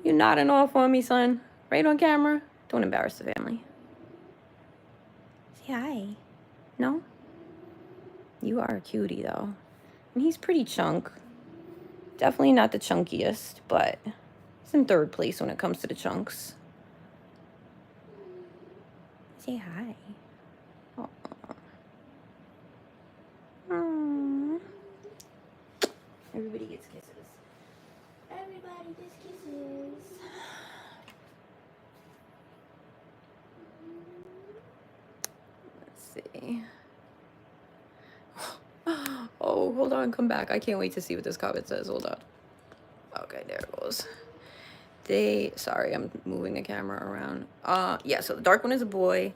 You nodding off on me, son? Right on camera? Don't embarrass the family. Say hi. No? You are a cutie, though. And he's pretty chunk. Definitely not the chunkiest, but he's in 3rd place when it comes to the chunks. Say hi. Aww. Aww. Everybody gets kisses. Everybody gets kisses. Let's see. Oh, hold on, come back. I can't wait to see what this comment says. Hold on. Okay, there it goes. Sorry, I'm moving the camera around. Yeah, so the dark one is a boy.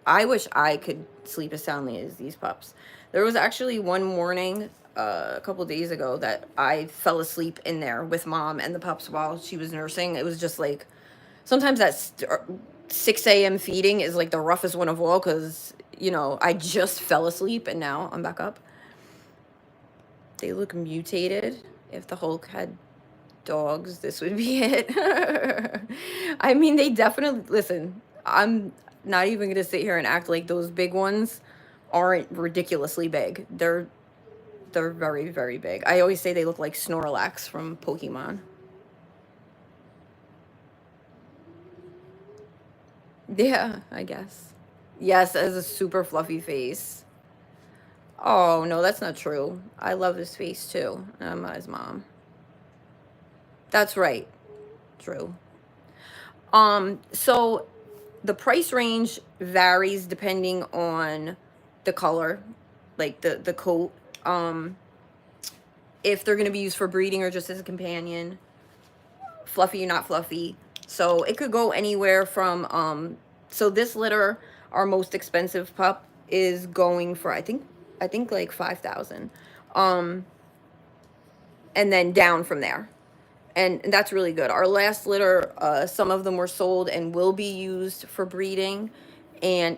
I wish I could sleep as soundly as these pups. There was actually one morning a couple days ago that I fell asleep in there with mom and the pups while she was nursing. It was just like, sometimes that 6 a.m. feeding is like the roughest one of all because, you know, I just fell asleep and now I'm back up. They look mutated. If the Hulk had dogs, this would be it. I mean, they definitely, listen, I'm not even gonna sit here and act like those big ones aren't ridiculously big. They're very, very big. I always say they look like Snorlax from Pokemon. Yeah, I guess. Yes, as a super fluffy face. Oh no, that's not true. I love his face too. I'm not his mom. That's right. True. So the price range varies depending on the color, like the coat. If they're going to be used for breeding or just as a companion, fluffy or not fluffy. So it could go anywhere from so this litter, our most expensive pup, is going for I think like 5,000. And then down from there. And that's really good. Our last litter, some of them were sold and will be used for breeding. And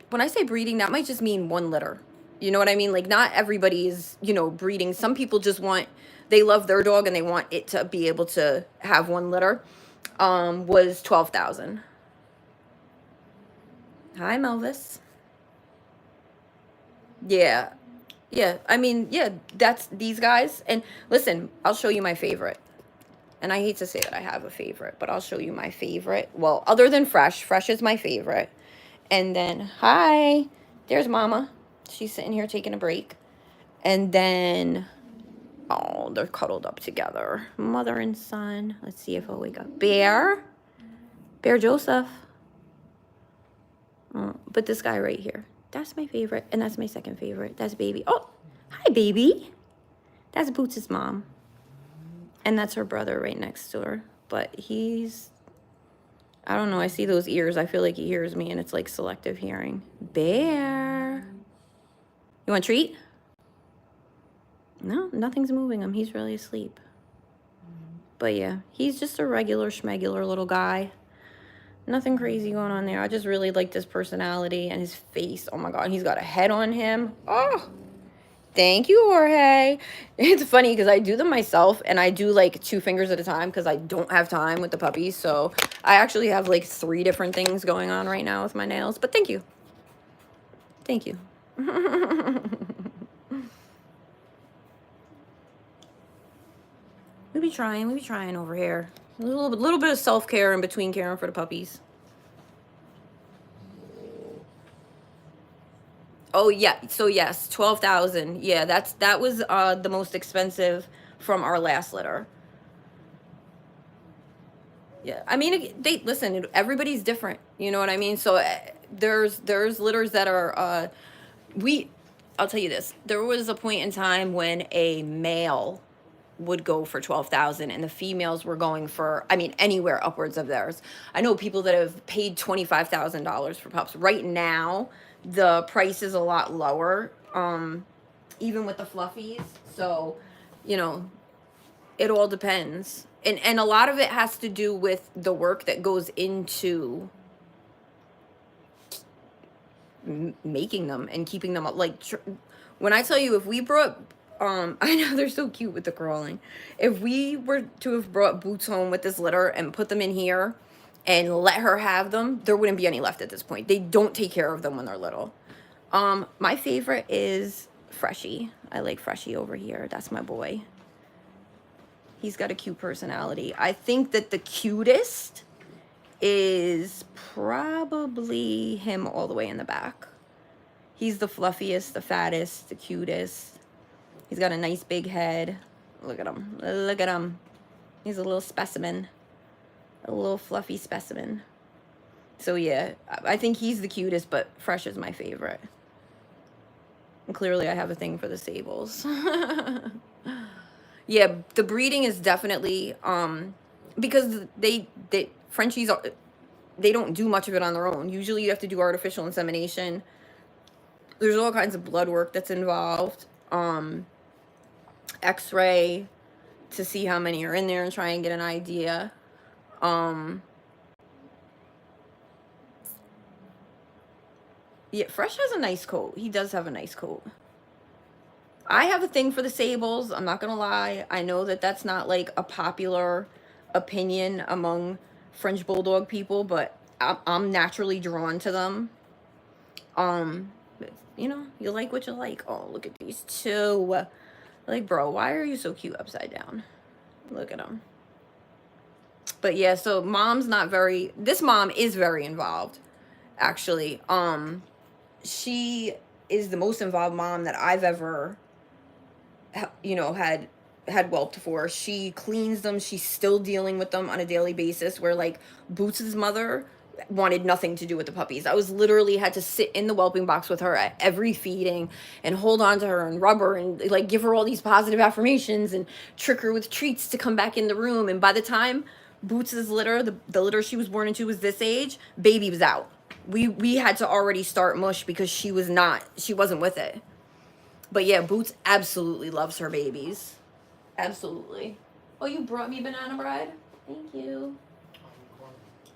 when I say breeding, that might just mean one litter. You know what I mean? Like, not everybody is, you know, breeding. Some people just they love their dog and they want it to be able to have one litter. Was 12,000. Hi, Melvis. Yeah. Yeah. I mean, yeah, that's these guys. And listen, I'll show you my favorite. And I hate to say that I have a favorite, but I'll show you my favorite. Well, other than Fresh. Fresh is my favorite. And then, hi, there's Mama. She's sitting here taking a break. And then, oh, they're cuddled up together. Mother and son. Let's see if I'll wake up. Bear Joseph. But this guy right here. That's my favorite. And that's my second favorite. That's Baby. Oh, hi, Baby. That's Boots' mom. And that's her brother right next to her. But I don't know. I see those ears. I feel like he hears me, and it's like selective hearing. Bear. You want a treat? No, nothing's moving him. He's really asleep. But yeah, he's just a regular schmegular little guy. Nothing crazy going on there. I just really like his personality and his face. Oh my God, he's got a head on him. Oh, thank you, Jorge. It's funny because I do them myself and I do like 2 fingers at a time because I don't have time with the puppies. So I actually have like 3 different things going on right now with my nails. But thank you. Thank you. We be trying over here. A little bit of self-care in between caring for the puppies. Oh yeah, so yes, 12,000. Yeah, that was the most expensive from our last litter. Yeah, I mean, listen. Everybody's different. You know what I mean? So there's litters that are I'll tell you this. There was a point in time when a male would go for 12,000 and the females were going for, I mean, anywhere upwards of theirs. I know people that have paid $25,000 for pups. Right now, the price is a lot lower, even with the fluffies. So, you know, it all depends. And a lot of it has to do with the work that goes into making them and keeping them like when I tell you, if we brought I know they're so cute with the crawling. If we were to have brought Boots home with this litter and put them in here and let her have them, there wouldn't be any left at this point. They don't take care of them when they're little. My favorite is Frenchie. I like Frenchie over here. That's my boy. He's got a cute personality. I think that the cutest is probably him all the way in the back. He's the fluffiest, the fattest, the cutest. He's got a nice big head. Look at him. Look at him. He's a little specimen. A little fluffy specimen. So yeah, I think he's the cutest, but Fresh is my favorite. And clearly I have a thing for the sables. Yeah, the breeding is definitely because they Frenchies are, they don't do much of it on their own. Usually you have to do artificial insemination. There's all kinds of blood work that's involved. X-ray to see how many are in there and try and get an idea. Yeah, Fresh has a nice coat. He does have a nice coat. I have a thing for the sables. I'm not gonna lie. I know that that's not like a popular opinion among French bulldog people, but I'm naturally drawn to them. But, you know, you like what you like. Oh, look at these two. Like, bro, why are you so cute upside down? Look at them. But yeah, so mom's not very. This mom is very involved, actually. She is the most involved mom that I've ever, you know, had whelped for. She cleans them. She's still dealing with them on a daily basis, where like Boots's mother wanted nothing to do with the puppies. I was literally had to sit in the whelping box with her at every feeding and hold on to her and rub her and like give her all these positive affirmations and trick her with treats to come back in the room. And by the time Boots's litter, the litter she was born into, was this age, baby was out. We had to already start mush because she wasn't with it. But yeah, Boots absolutely loves her babies. Absolutely. Oh, you brought me banana bread? Thank you.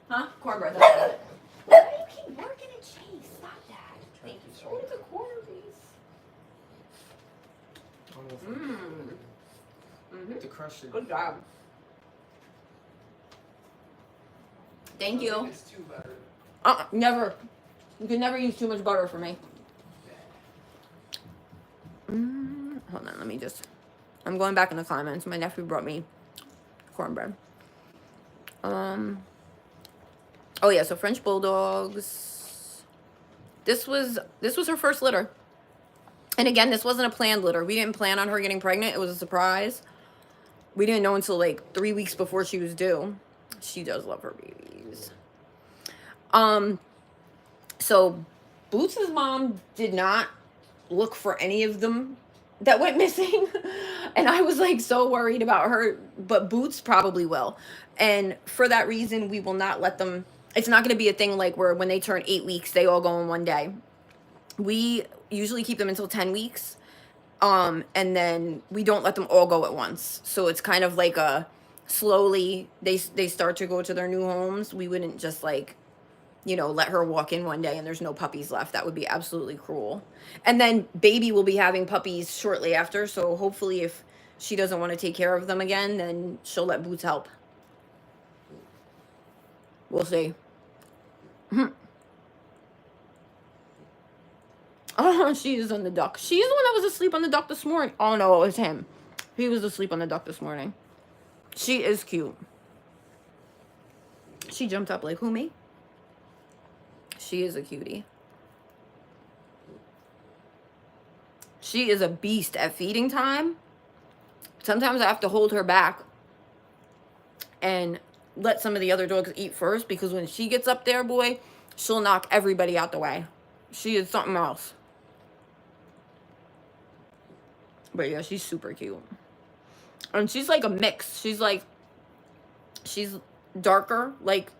Huh? Cornbread. That's it. Why do you keep working at Chase? Stop that. Thank you. Oh, it's a quarter piece. Mm-hmm. To crush it. Good job. Thank you. It's too butter. Never. You can never use too much butter for me. Hold on, let me just. I'm going back in the comments. My nephew brought me cornbread. Oh yeah, so French bulldogs. This was her first litter. And again, this wasn't a planned litter. We didn't plan on her getting pregnant. It was a surprise. We didn't know until like 3 weeks before she was due. She does love her babies. So Boots' mom did not look for any of them that went missing. And I was like so worried about her, but Boots probably will. And for that reason, we will not let them. It's not going to be a thing like where when they turn 8 weeks, they all go in one day. We usually keep them until 10 weeks. And then we don't let them all go at once. So it's kind of like a slowly, they start to go to their new homes. We wouldn't just like, you know, let her walk in one day and there's no puppies left. That would be absolutely cruel. And then baby will be having puppies shortly after. So hopefully if she doesn't want to take care of them again, then she'll let Boots help. We'll see. Oh, she is on the duck. She's the one that was asleep on the duck this morning. Oh no, it was him. He was asleep on the duck this morning. She is cute. She jumped up like, who, me? She is a cutie. She is a beast at feeding time. Sometimes I have to hold her back and let some of the other dogs eat first, because when she gets up there, boy, she'll knock everybody out the way. She is something else. But yeah, she's super cute. And she's like a mix. She's darker, like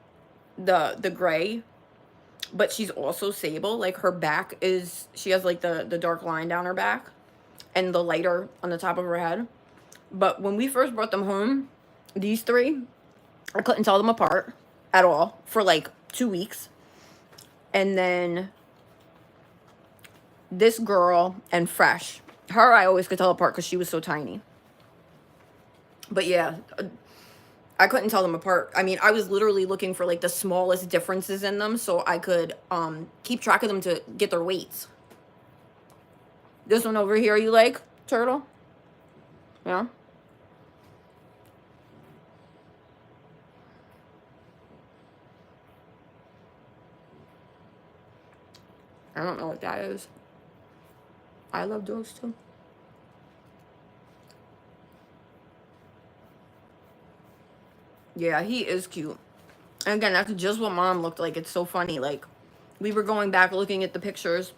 the gray, but she's also sable. Like her back is, she has like the dark line down her back and the lighter on the top of her head. But when we first brought them home, these three, I couldn't tell them apart at all for like 2 weeks. And then this girl and Fresh, her I always could tell apart because she was so tiny. But yeah, I couldn't tell them apart. I mean, I was literally looking for like the smallest differences in them so I could keep track of them to get their weights. This one over here, you like, Turtle? Yeah? I don't know what that is. I love dogs too. Yeah, he is cute. And again, that's just what mom looked like. It's so funny. Like, we were going back looking at the pictures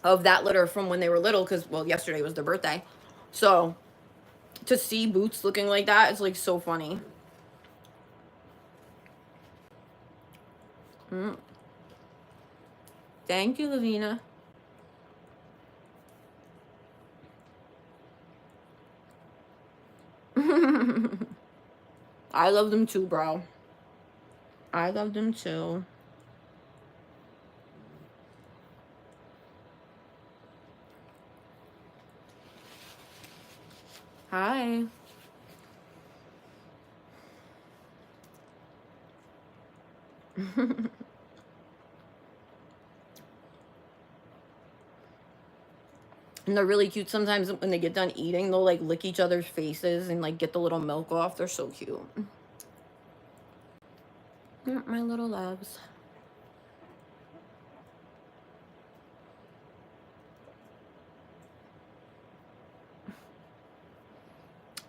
of that litter from when they were little, because, well, yesterday was their birthday. So to see Boots looking like that is like so funny. Thank you, Lavina. I love them too, bro. I love them too. Hi. And they're really cute. Sometimes when they get done eating, they'll like lick each other's faces and like get the little milk off. They're so cute. My little loves.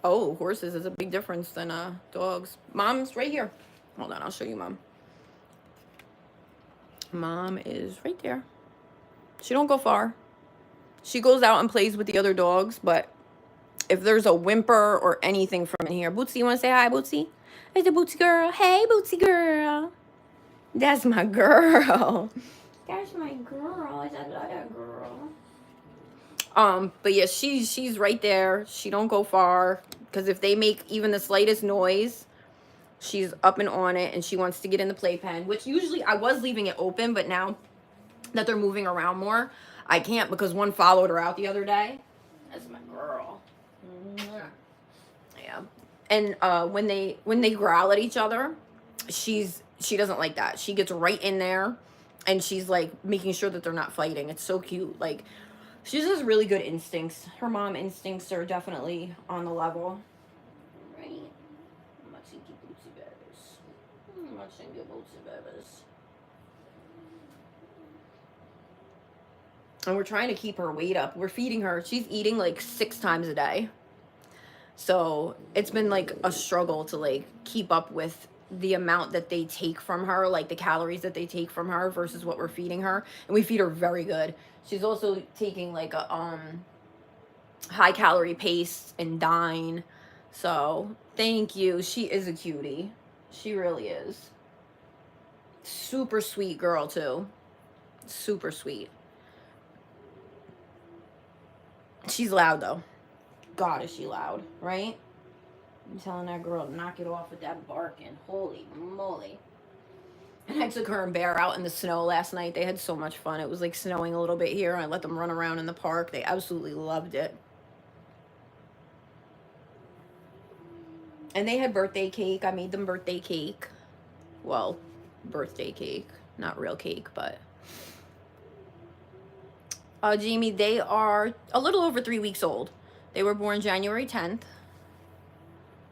Oh, horses is a big difference than dogs. Mom's right here. Hold on, I'll show you Mom. Mom is right there. She don't go far. She goes out and plays with the other dogs, but if there's a whimper or anything from in here. Bootsy, you want to say hi, Bootsy? Hey, the Bootsy girl. Hey, Bootsy girl. That's my girl. That's my girl. Is another girl. But yeah, she's right there. She don't go far, because if they make even the slightest noise, she's up and on it, and she wants to get in the playpen, which usually I was leaving it open, but now that they're moving around more, I can't, because one followed her out the other day. That's my girl. Yeah. And when they growl at each other, she doesn't like that. She gets right in there, and she's like making sure that they're not fighting. It's so cute. Like, she just has really good instincts. Her mom instincts are definitely on the level. Right. And we're trying to keep her weight up. We're feeding her. She's eating like 6 times a day. So it's been like a struggle to like keep up with the amount that they take from her, like the calories that they take from her versus what we're feeding her. And we feed her very good. She's also taking like a high calorie paste and dine. So thank you. She is a cutie. She really is. Super sweet girl too. Super sweet. She's loud though. God, is she loud, right? I'm telling that girl to knock it off with that barking. Holy moly. And I took her and Bear out in the snow last night. They had so much fun. It was like snowing a little bit here. I let them run around in the park. They absolutely loved it. And they had birthday cake. I made them birthday cake. Well, birthday cake. Not real cake, but... Jamie, they are a little over 3 weeks old. They were born January 10th.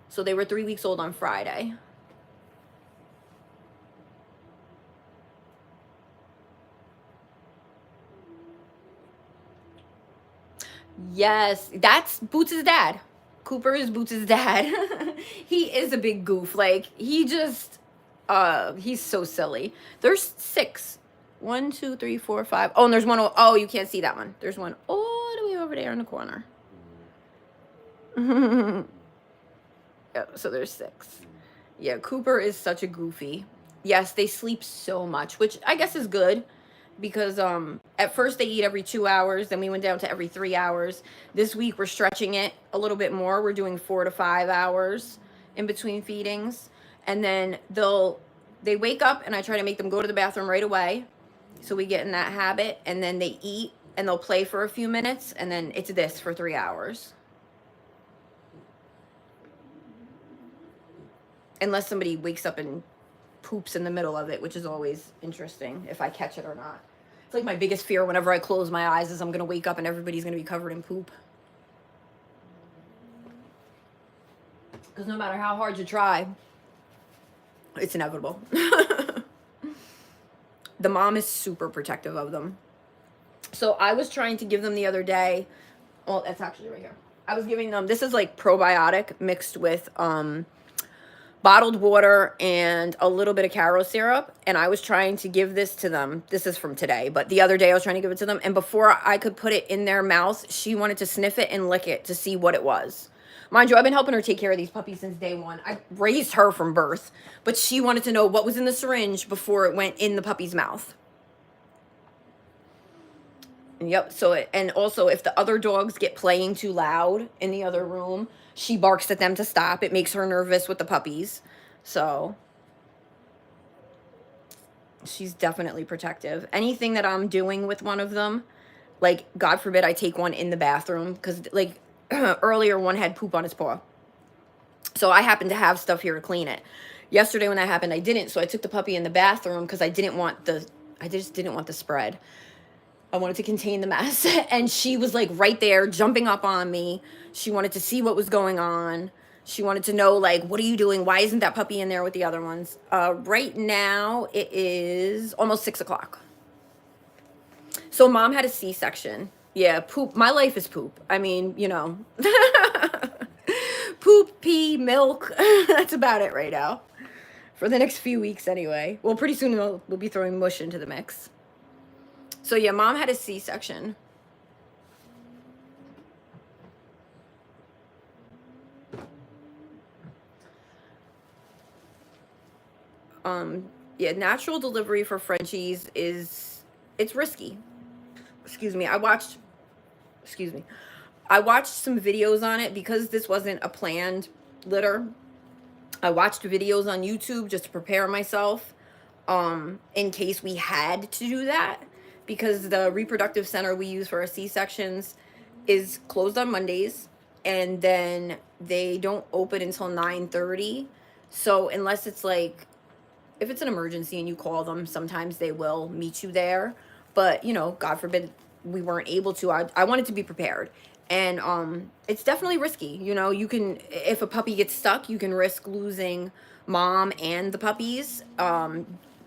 So they were 3 weeks old on Friday. Yes, that's Boots' dad. Cooper is Boots' dad. He is a big goof. Like, he just, he's so silly. There's 6. 1, 2, 3, 4, 5. Oh, and there's one. Oh, you can't see that one. There's one all the way over there in the corner. Yeah, so there's 6. Yeah, Cooper is such a goofy. Yes, they sleep so much, which I guess is good, because at first they eat every 2 hours, then we went down to every 3 hours. This week we're stretching it a little bit more. We're doing 4 to 5 hours in between feedings, and then they wake up and I try to make them go to the bathroom right away, so we get in that habit, and then they eat and they'll play for a few minutes, and then it's this for 3 hours. Unless somebody wakes up and poops in the middle of it, which is always interesting if I catch it or not. It's like my biggest fear whenever I close my eyes is I'm going to wake up and everybody's going to be covered in poop. Because no matter how hard you try, it's inevitable. The mom is super protective of them. So I was trying to give them the other day. Well, that's actually right here. I was giving them, this is like probiotic mixed with bottled water and a little bit of Caro syrup, and I was trying to give this to them. This is from today, but the other day I was trying to give it to them, and before I could put it in their mouth, she wanted to sniff it and lick it to see what it was. Mind you, I've been helping her take care of these puppies since day one. I raised her from birth, but she wanted to know what was in the syringe before it went in the puppy's mouth. Yep. So, and also if the other dogs get playing too loud in the other room, she barks at them to stop. It makes her nervous with the puppies. So she's definitely protective. Anything that I'm doing with one of them, like God forbid I take one in the bathroom, because like earlier one had poop on its paw. So I happened to have stuff here to clean it. Yesterday when that happened, I didn't. So I took the puppy in the bathroom because I just didn't want the spread. I wanted to contain the mess. And she was like right there jumping up on me. She wanted to see what was going on. She wanted to know, like, what are you doing? Why isn't that puppy in there with the other ones? Right now it is almost 6 o'clock. So mom had a C-section. Yeah, poop. My life is poop. I mean, you know, poop, pee, milk. That's about it right now. For the next few weeks anyway. Well, pretty soon we'll be throwing mush into the mix. So yeah, mom had a C-section. Yeah, natural delivery for Frenchies it's risky. Excuse me. I watched some videos on it because this wasn't a planned litter. I watched videos on YouTube just to prepare myself in case we had to do that, because the reproductive center we use for our C-sections is closed on Mondays, and then they don't open until 9:30. So unless it's like, if it's an emergency and you call them, sometimes they will meet you there. But, you know, God forbid we weren't able to. I wanted to be prepared. And it's definitely risky. You know, you can, if a puppy gets stuck, you can risk losing mom and the puppies.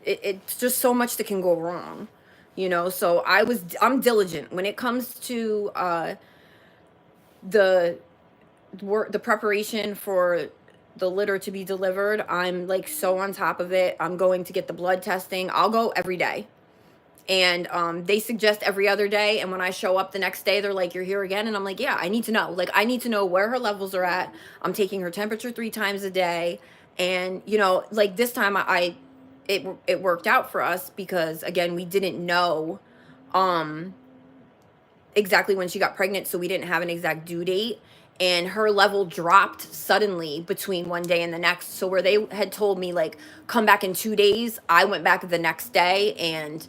It's just so much that can go wrong, you know. So I'm diligent when it comes to the preparation for the litter to be delivered. I'm like so on top of it. I'm going to get the blood testing. I'll go every day. And they suggest every other day. And when I show up the next day, they're like, you're here again. And I'm like, yeah, I need to know. Like, I need to know where her levels are at. I'm taking her temperature 3 times a day. And, you know, like this time it worked out for us because, again, we didn't know exactly when she got pregnant. So we didn't have an exact due date. And her level dropped suddenly between one day and the next. So where they had told me, like, come back in 2 days, I went back the next day, and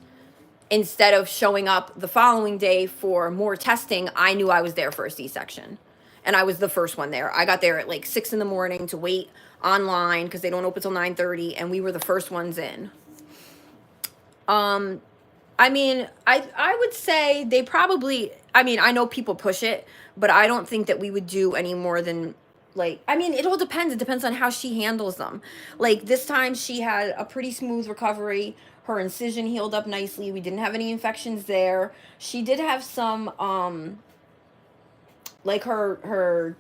instead of showing up the following day for more testing, I knew I was there for a C-section. And I was the first one there. I got there at like 6 in the morning to wait online because they don't open till 9:30, and we were the first ones in. I mean, I would say they probably, I mean, I know people push it, but I don't think that we would do any more than, like, I mean, it all depends. It depends on how she handles them. Like this time she had a pretty smooth recovery. Her incision healed up nicely. We didn't have any infections there. She did have some, like her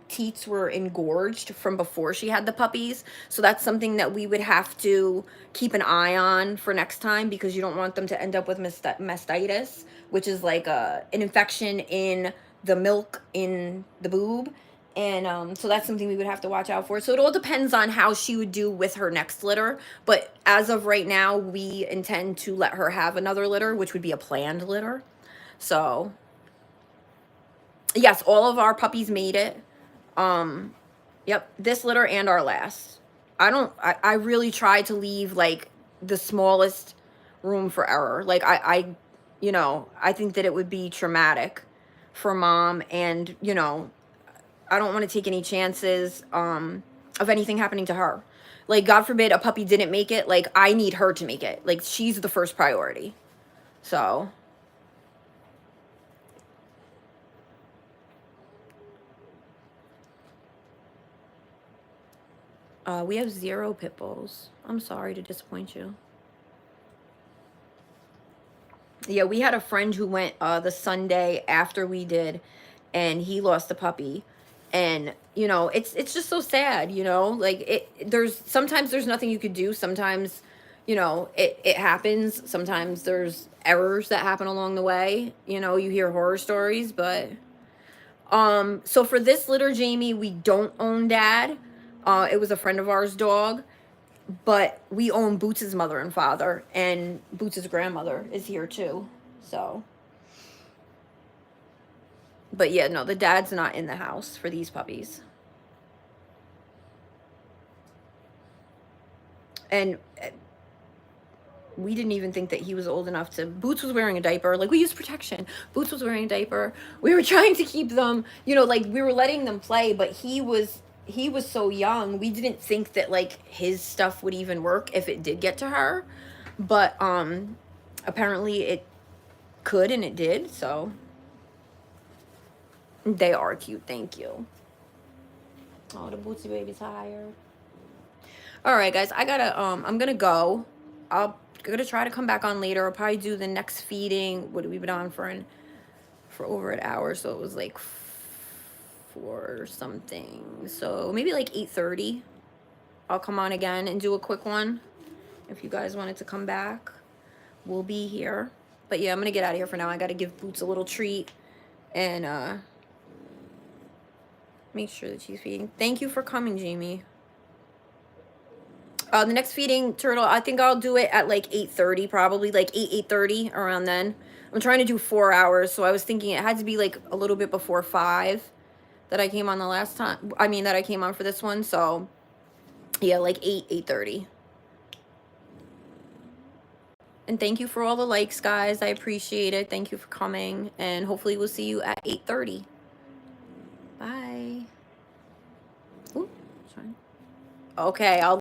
teats were engorged from before she had the puppies. So that's something that we would have to keep an eye on for next time, because you don't want them to end up with mastitis, which is like an infection in the milk in the boob. And so that's something we would have to watch out for. So it all depends on how she would do with her next litter. But as of right now, we intend to let her have another litter, which would be a planned litter. So yes, all of our puppies made it. Yep, this litter and our last. I really try to leave like the smallest room for error. Like I you know, I think that it would be traumatic for mom, and, you know, I don't want to take any chances of anything happening to her. Like, God forbid a puppy didn't make it. Like, I need her to make it. Like, she's the first priority. So we have 0 pit bulls. I'm sorry to disappoint you. Yeah, we had a friend who went the Sunday after we did, and he lost a puppy. And, you know, it's just so sad, you know? Like, sometimes there's nothing you could do. Sometimes, you know, it happens. Sometimes there's errors that happen along the way. You know, you hear horror stories, but so for this litter, Jamie, we don't own Dad. It was a friend of ours' dog, but we own Boots's mother and father, and Boots's grandmother is here too. So, but yeah, no, the dad's not in the house for these puppies. And we didn't even think that he was old enough to. Boots was wearing a diaper. Like, we used protection. Boots was wearing a diaper. We were trying to keep them, you know, like, we were letting them play, but he was so young. We didn't think that, like, his stuff would even work if it did get to her. But apparently it could, and it did. So they are cute. Thank you. Oh, the Bootsy baby's tired. All right, guys, I gotta I'm gonna go. I'm gonna try to come back on later. I'll probably do the next feeding. What have we been on for over an hour? So it was like 4 something. So maybe like 8:30. I'll come on again and do a quick one. If you guys wanted to come back, we'll be here. But yeah, I'm gonna get out of here for now. I gotta give Boots a little treat and make sure that she's feeding. Thank you for coming, Jamie. The next feeding, Turtle, I think I'll do it at like 8:30, probably like 8:30, around then. I'm trying to do 4 hours, so I was thinking it had to be like a little bit before 5 that I came on the last time. I mean, that I came on for this one. So yeah, like 8:30. And thank you for all the likes, guys. I appreciate it. Thank you for coming, and hopefully we'll see you at 8:30. Bye. Ooh, sorry. Okay, I'll